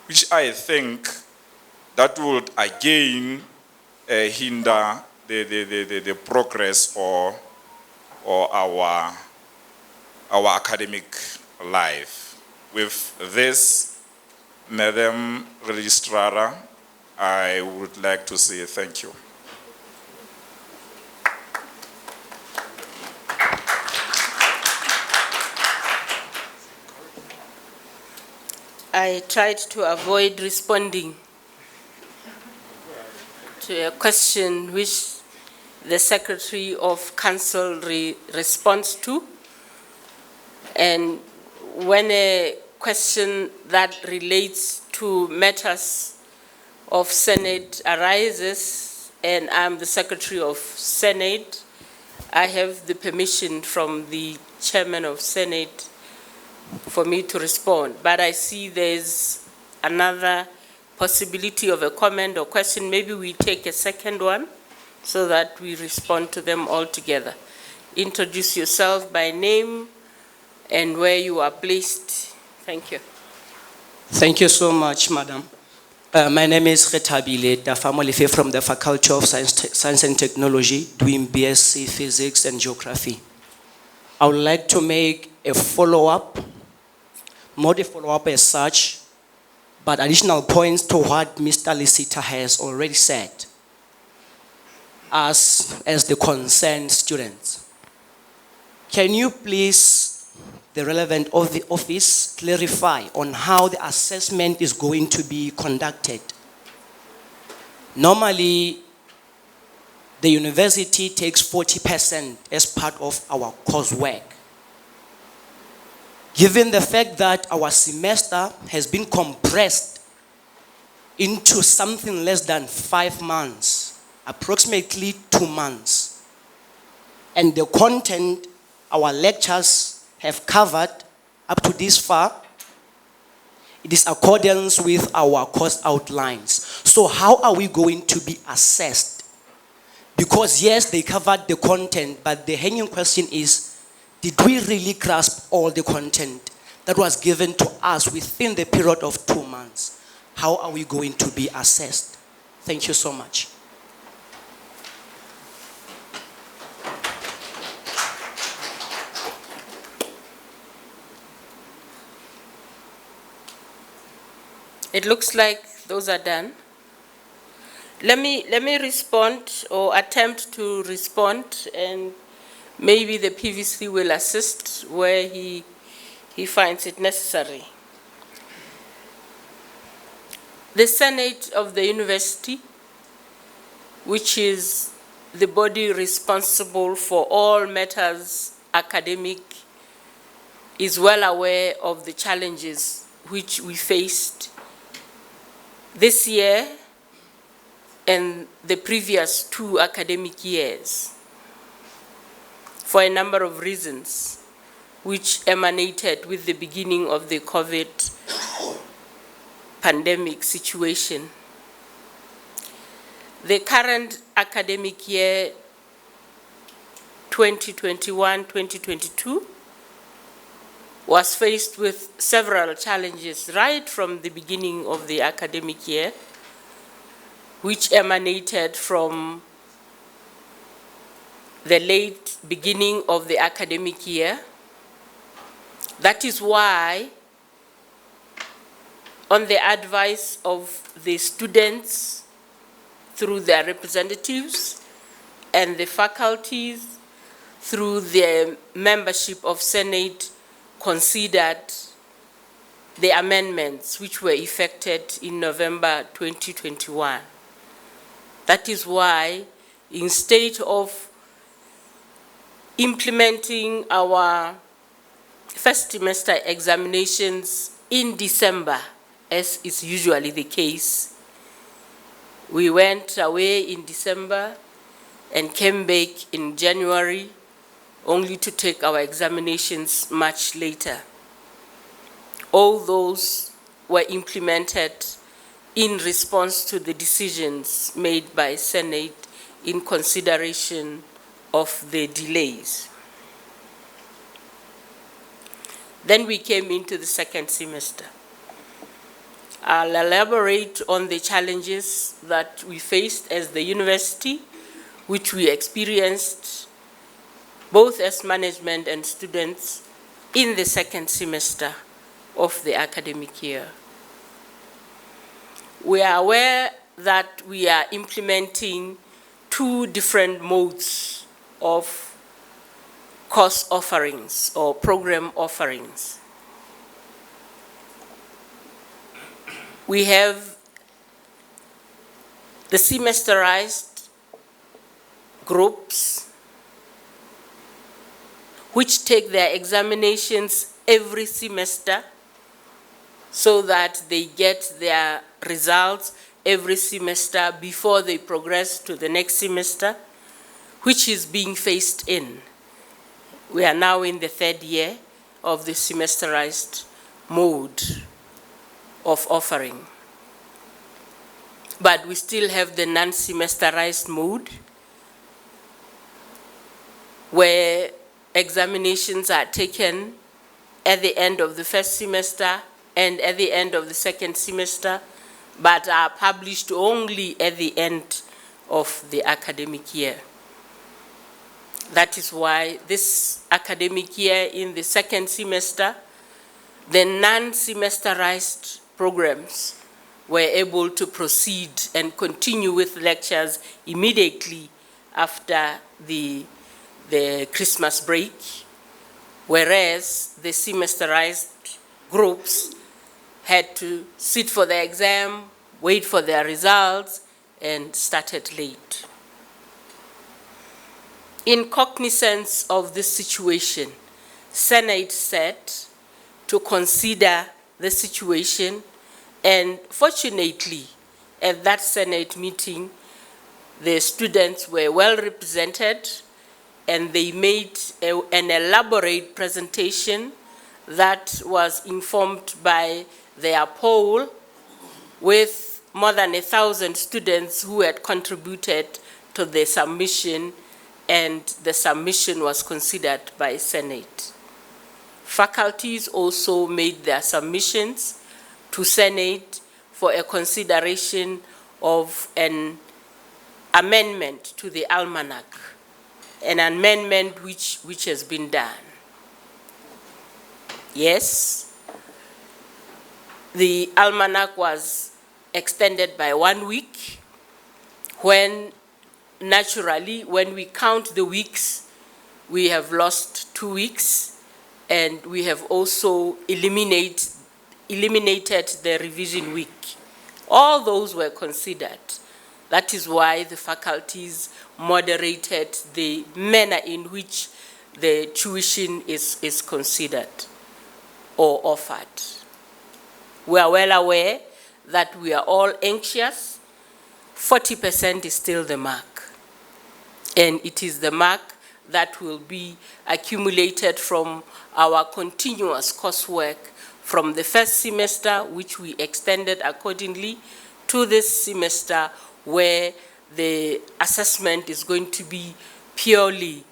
which I think that would again hinder the progress or our academic life. With this, Madam Registrar, I would like to say thank you. I tried to avoid responding to a question which the Secretary of Council responds to. And when a question that relates to matters of Senate arises, and I'm the Secretary of Senate, I have the permission from the Chairman of Senate for me to respond. But I see there's another possibility of a comment or question. Maybe we take a second one so that we respond to them all together. Introduce yourself by name and where you are placed. Thank you. Thank you so much, Madam. My name is Retabile Dafamolefe from the Faculty of Science and Technology, doing BSc Physics and Geography. I would like to make a follow-up, not a follow-up as such, but additional points to what Mr. Lisita has already said as the concerned students. Can you please, the relevant of the office, clarify on how the assessment is going to be conducted? Normally, the university takes 40% as part of our coursework. Given the fact that our semester has been compressed into something less than 5 months, approximately 2 months. And the content our lectures have covered up to this far, it is accordance with our course outlines. So how are we going to be assessed? Because yes, they covered the content, but the hanging question is, did we really grasp all the content that was given to us within the period of 2 months? How are we going to be assessed? Thank you so much. It looks like those are done. Let me respond or attempt to respond, and maybe the PVC will assist where he finds it necessary. The Senate of the University, which is the body responsible for all matters academic, is well aware of the challenges which we faced this year and the previous 2 academic years for a number of reasons which emanated with the beginning of the COVID pandemic situation. The current academic year 2021-2022 was faced with several challenges right from the beginning of the academic year, which emanated from the late beginning of the academic year. That is why, on the advice of the students through their representatives and the faculties through the membership of Senate, considered the amendments which were effected in November 2021. That is why, instead of implementing our first semester examinations in December, as is usually the case, we went away in December and came back in January, only to take our examinations much later. All those were implemented in response to the decisions made by Senate in consideration of the delays. Then we came into the second semester. I'll elaborate on the challenges that we faced as the university, which we experienced both as management and students in the second semester of the academic year. We are aware that we are implementing 2 different modes of course offerings or program offerings. We have the semesterized groups which take their examinations every semester so that they get their results every semester before they progress to the next semester, which is being phased in. We are now in the 3rd year of the semesterized mode of offering. But we still have the non-semesterized mode, where examinations are taken at the end of the first semester and at the end of the second semester, but are published only at the end of the academic year. That is why this academic year in the second semester, the non-semesterized programs were able to proceed and continue with lectures immediately after the Christmas break, whereas the semesterized groups had to sit for the exam, wait for their results, and started late. In cognizance of this situation, Senate set to consider the situation, and fortunately, at that Senate meeting, The students were well represented, and they made an elaborate presentation that was informed by their poll, with more than 1,000 students who had contributed to the submission, and the submission was considered by Senate. Faculties also made their submissions to Senate for a consideration of an amendment to the almanac, an amendment which has been done. Yes, the almanac was extended by 1 week, when naturally, when we count the weeks, we have lost 2 weeks, and we have also eliminated the revision week. All those were considered. That is why the faculties moderated the manner in which the tuition is considered or offered. We are well aware that we are all anxious. 40% is still the mark, and it is the mark that will be accumulated from our continuous coursework from the first semester, which we extended accordingly, to this semester, where the assessment is going to be purely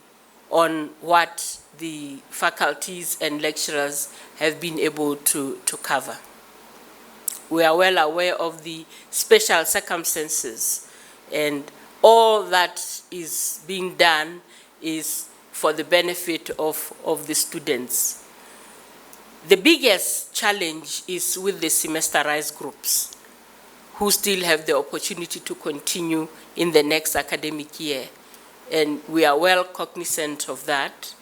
on what the faculties and lecturers have been able to cover. We are well aware of the special circumstances, and all that is being done is for the benefit of the students. The biggest challenge is with the semesterized groups, who still have the opportunity to continue in the next academic year. And we are well cognizant of that.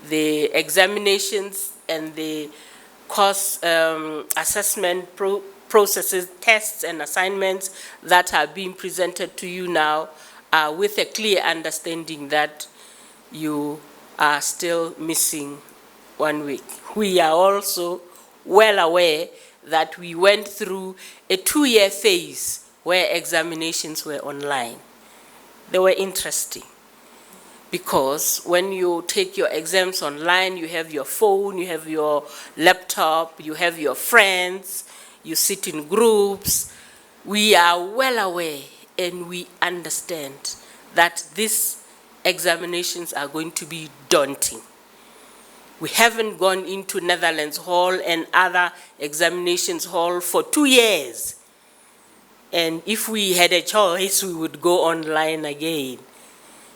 The examinations and the course assessment processes, tests and assignments that are being presented to you now are with a clear understanding that you are still missing 1 week. We are also well aware that we went through a 2-year phase where examinations were online. They were interesting, because when you take your exams online, you have your phone, you have your laptop, you have your friends, you sit in groups. We are well aware and we understand that these examinations are going to be daunting. We haven't gone into Netherlands Hall and other examinations hall for 2 years. And if we had a choice, we would go online again,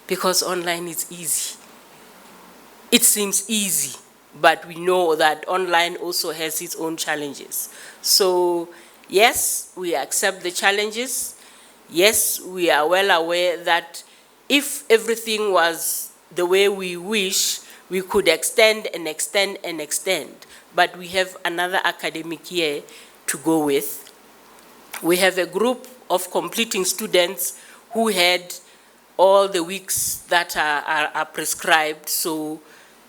because online is easy. It seems easy, but we know that online also has its own challenges. So yes, we accept the challenges. Yes, we are well aware that if everything was the way we wish, we could extend and extend and extend, but we have another academic year to go with. We have a group of completing students who had all the weeks that are prescribed. So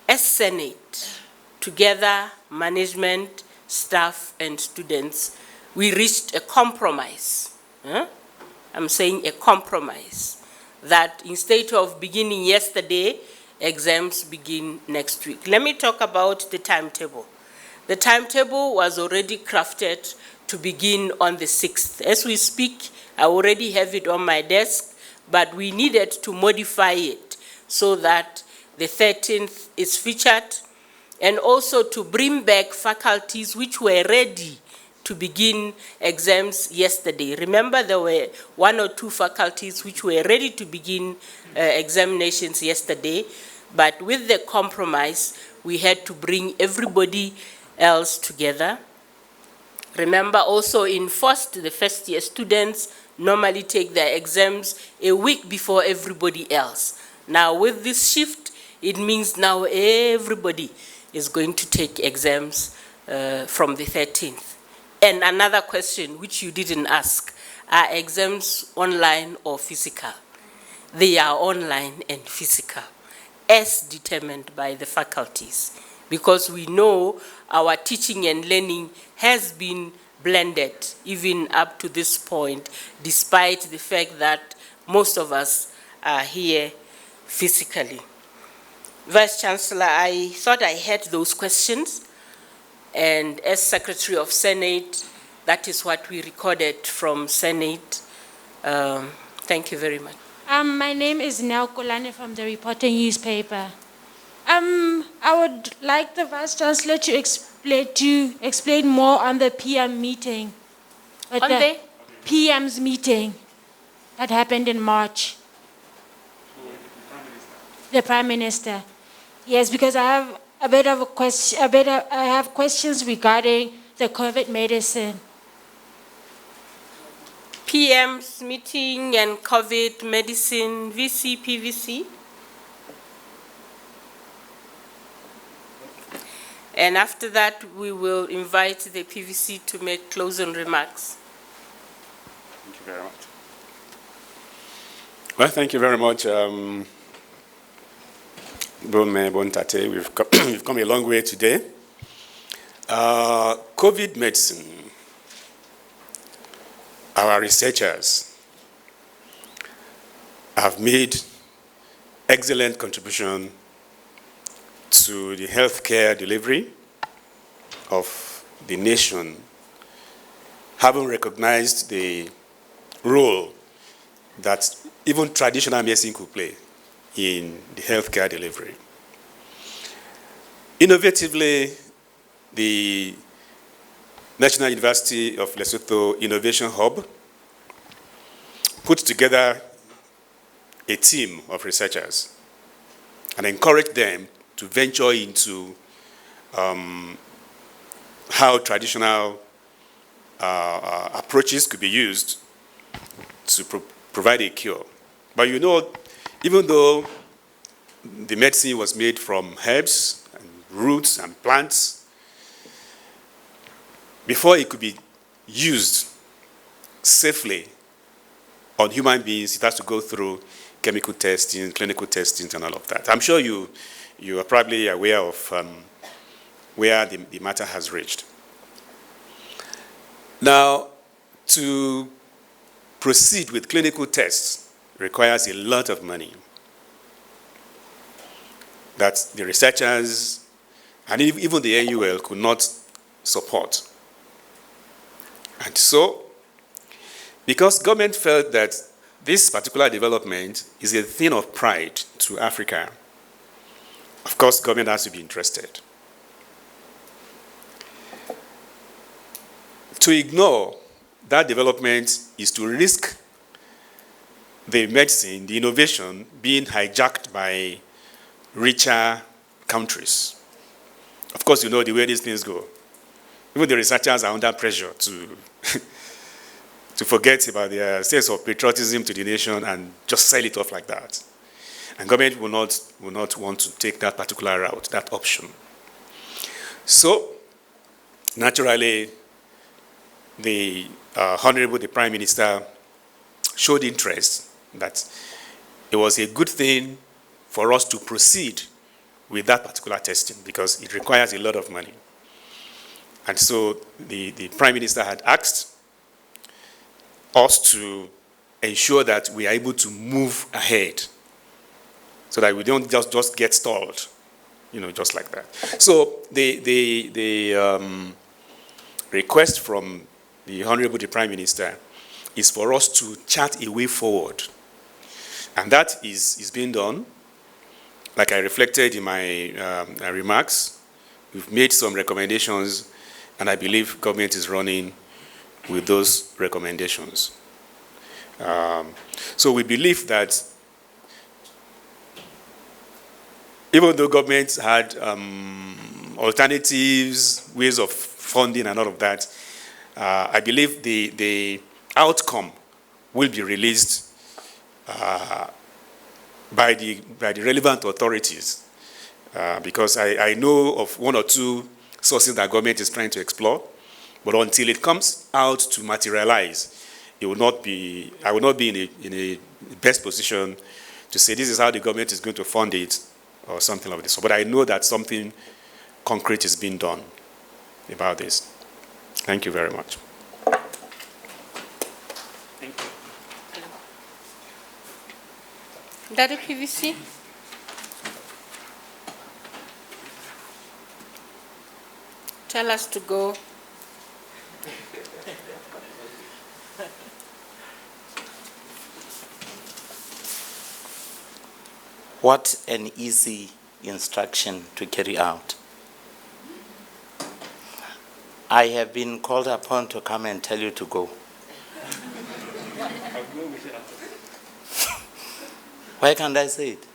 as Senate, together, management, staff, and students, we reached a compromise. I'm saying a compromise, that instead of beginning yesterday, exams begin next week. Let me talk about the timetable. The timetable was already crafted to begin on the 6th. As we speak, I already have it on my desk, but we needed to modify it so that the 13th is featured, and also to bring back faculties which were ready to begin exams yesterday. Remember, there were 1 or 2 faculties which were ready to begin examinations yesterday, but with the compromise, we had to bring everybody else together. Remember also in the first year students normally take their exams a week before everybody else. Now with this shift, it means now everybody is going to take exams from the 13th. And another question which you didn't ask, are exams online or physical? They are online and physical, as determined by the faculties, because we know our teaching and learning has been blended even up to this point, despite the fact that most of us are here physically. Vice Chancellor, I thought I had those questions, and as Secretary of Senate, that is what we recorded from Senate. Thank you very much. My name is Nell Kolane from the Reporter newspaper. I would like the Vice Chancellor to explain more on the PM meeting. On the? PM's meeting that happened in March. The Prime Minister. Yes, because I have a bit of a question. I have questions regarding the COVID medicine. PM's meeting and COVID medicine, VC, PVC. And after that, we will invite the PVC to make closing remarks. Thank you very much. Well, thank you very much, Bontate. We've come a long way today. COVID medicine, our researchers have made excellent contribution to the healthcare delivery of the nation, having recognized the role that even traditional medicine could play in the healthcare delivery. Innovatively, the National University of Lesotho Innovation Hub put together a team of researchers and encouraged them to venture into how traditional approaches could be used to provide a cure. But you know, even though the medicine was made from herbs and roots and plants, before it could be used safely on human beings, it has to go through chemical testing, clinical testing, and all of that. I'm sure you are probably aware of where the matter has reached. Now, to proceed with clinical tests requires a lot of money that the researchers and even the NUL could not support. And so, because government felt that this particular development is a thing of pride to Africa, of course, government has to be interested. To ignore that development is to risk the medicine, the innovation, being hijacked by richer countries. Of course, you know the way these things go. Even the researchers are under pressure to forget about their sense of patriotism to the nation and just sell it off like that. And government will not want to take that particular route, that option. So, naturally, the Honorable the Prime Minister showed interest that it was a good thing for us to proceed with that particular testing because it requires a lot of money. And so the Prime Minister had asked us to ensure that we are able to move ahead so that we don't just get stalled, just like that. So the request from the Honorable the Prime Minister is for us to chart a way forward. And that is being done. Like I reflected in my remarks, we've made some recommendations, and I believe government is running with those recommendations. So we believe that even though government had alternatives, ways of funding and all of that, I believe the outcome will be released by the relevant authorities, because I know of one or two sources that government is trying to explore, but until it comes out to materialize, I will not be in a best position to say this is how the government is going to fund it or something like this. But I know that something concrete is being done about this. Thank you very much. Daddy PVC? Tell us to go. What an easy instruction to carry out. I have been called upon to come and tell you to go. Why can't I say it?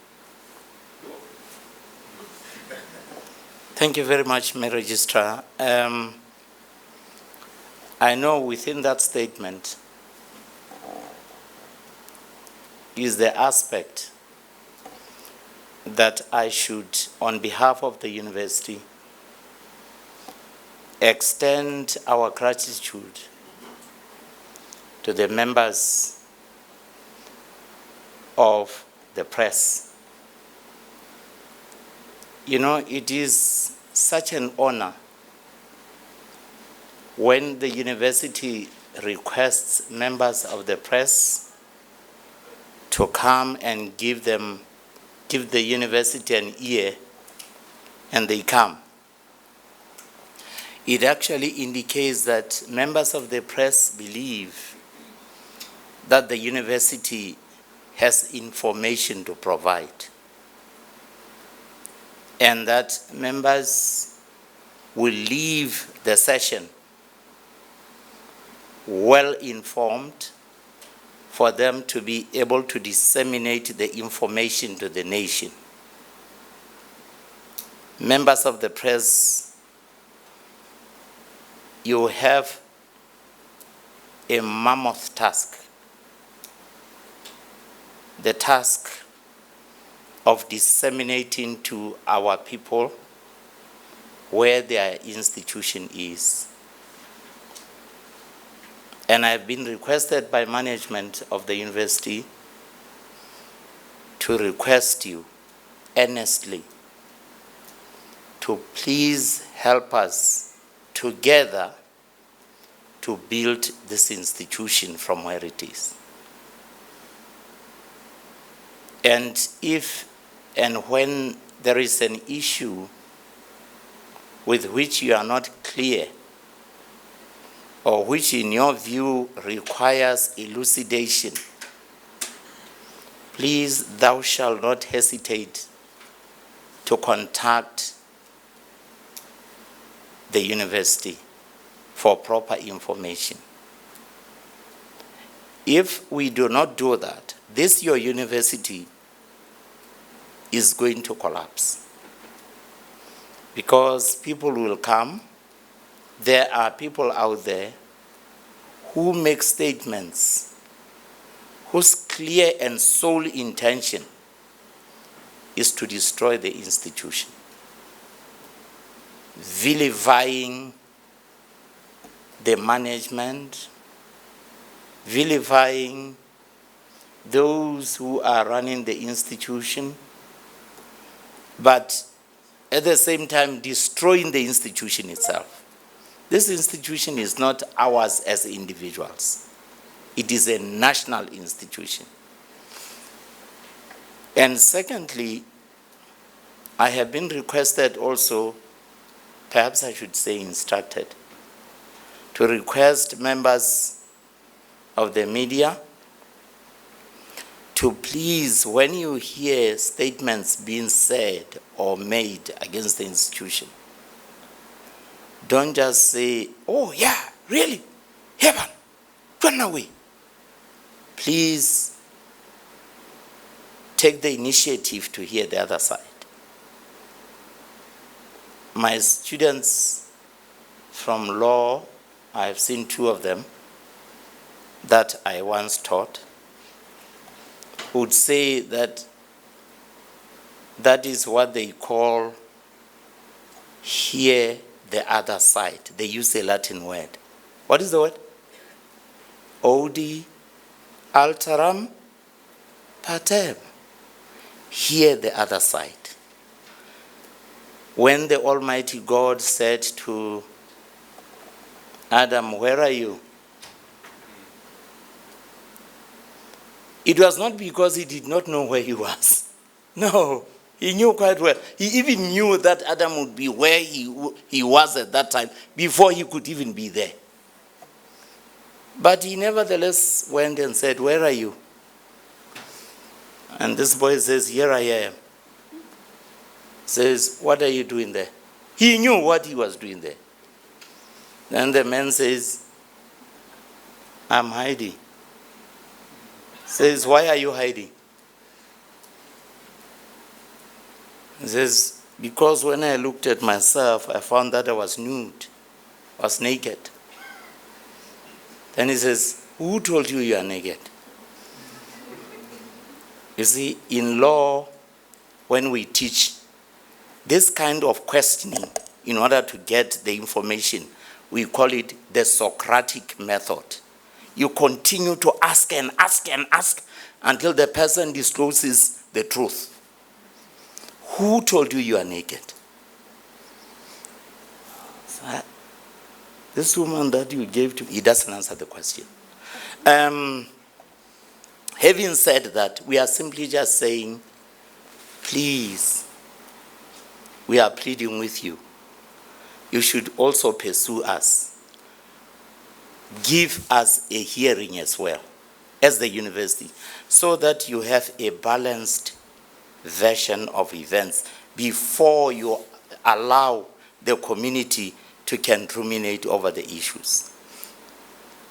Thank you very much, my Registrar. I know within that statement is the aspect that I should, on behalf of the university, extend our gratitude to the members of the press. You know, it is such an honor when the university requests members of the press to come and give the university an ear, and they come. It actually indicates that members of the press believe that the university has information to provide, and that members will leave the session well informed for them to be able to disseminate the information to the nation. Members of the press, you have a mammoth task. The task of disseminating to our people where their institution is. And I've been requested by management of the university to request you earnestly to please help us together to build this institution from where it is. And if and when there is an issue with which you are not clear, or which in your view requires elucidation, please, thou shalt not hesitate to contact the university for proper information. If we do not do that, this your university is going to collapse. Because people will come. There are people out there who make statements whose clear and sole intention is to destroy the institution, vilifying the management, vilifying those who are running the institution, but at the same time destroying the institution itself. This institution is not ours as individuals. It is a national institution. And secondly, I have been requested also, perhaps I should say instructed, to request members of the media to please, when you hear statements being said or made against the institution, don't just say, oh yeah, really, heaven, run away. Please take the initiative to hear the other side. My students from law, I have seen 2 of them that I once taught, would say that that is what they call hear the other side. They use a Latin word. What is the word? Audi alteram partem. Hear the other side. When the Almighty God said to Adam, where are you? It was not because he did not know where he was. No, he knew quite well. He even knew that Adam would be where he was at that time before he could even be there. But he nevertheless went and said, "Where are you?" And this boy says, "Here I am." Says, "What are you doing there?" He knew what he was doing there. Then the man says, "I'm hiding." Says, "Why are you hiding?" He says, "Because when I looked at myself, I found that I was nude, was naked." Then he says, "Who told you you are naked?" You see, in law, when we teach this kind of questioning in order to get the information, we call it the Socratic method. You continue to ask and ask and ask until the person discloses the truth. Who told you you are naked? This woman that you gave to, he doesn't answer the question. Having said that, we are simply just saying, please, we are pleading with you. You should also pursue us. Give us a hearing as well as the university, so that you have a balanced version of events before you allow the community to can ruminate over the issues.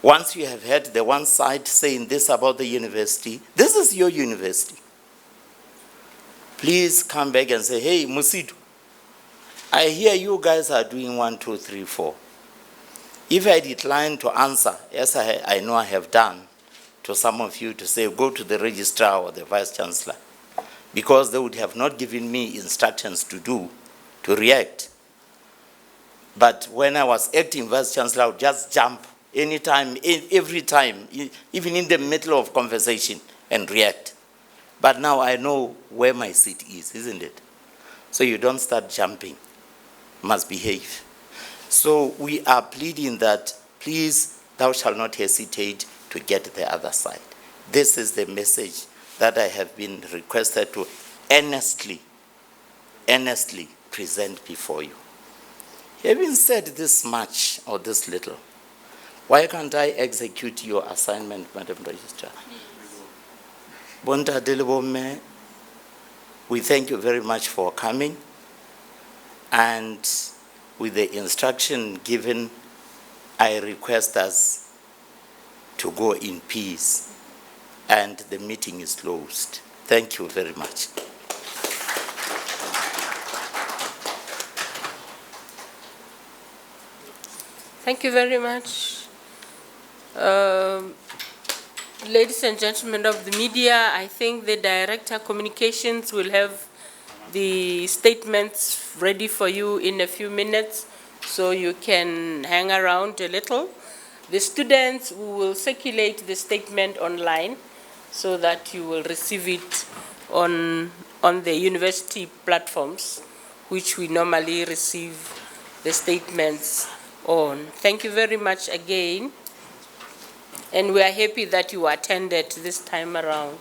Once you have heard the one side saying this about the university, this is your university. Please come back and say, "Hey, Musidu, I hear you guys are doing 1, 2, 3, 4. If I decline to answer, as I know I have done to some of you, to say, go to the registrar or the vice chancellor, because they would have not given me instructions to react. But when I was acting vice chancellor, I would just jump anytime, every time, even in the middle of conversation, and react. But now I know where my seat is, isn't it? So you don't start jumping. You must behave. So we are pleading that, please, thou shalt not hesitate to get the other side. This is the message that I have been requested to earnestly present before you. Having said this much or this little, why can't I execute your assignment, Madam Registrar? Bonta Delebome, we thank you very much for coming, and with the instruction given, I request us to go in peace, and the meeting is closed. Thank you very much. Thank you very much. Ladies and gentlemen of the media, I think the Director Communications will have the statements ready for you in a few minutes, so you can hang around a little. The students, we will circulate the statement online so that you will receive it on the university platforms, which we normally receive the statements on. Thank you very much again, and we are happy that you attended this time around.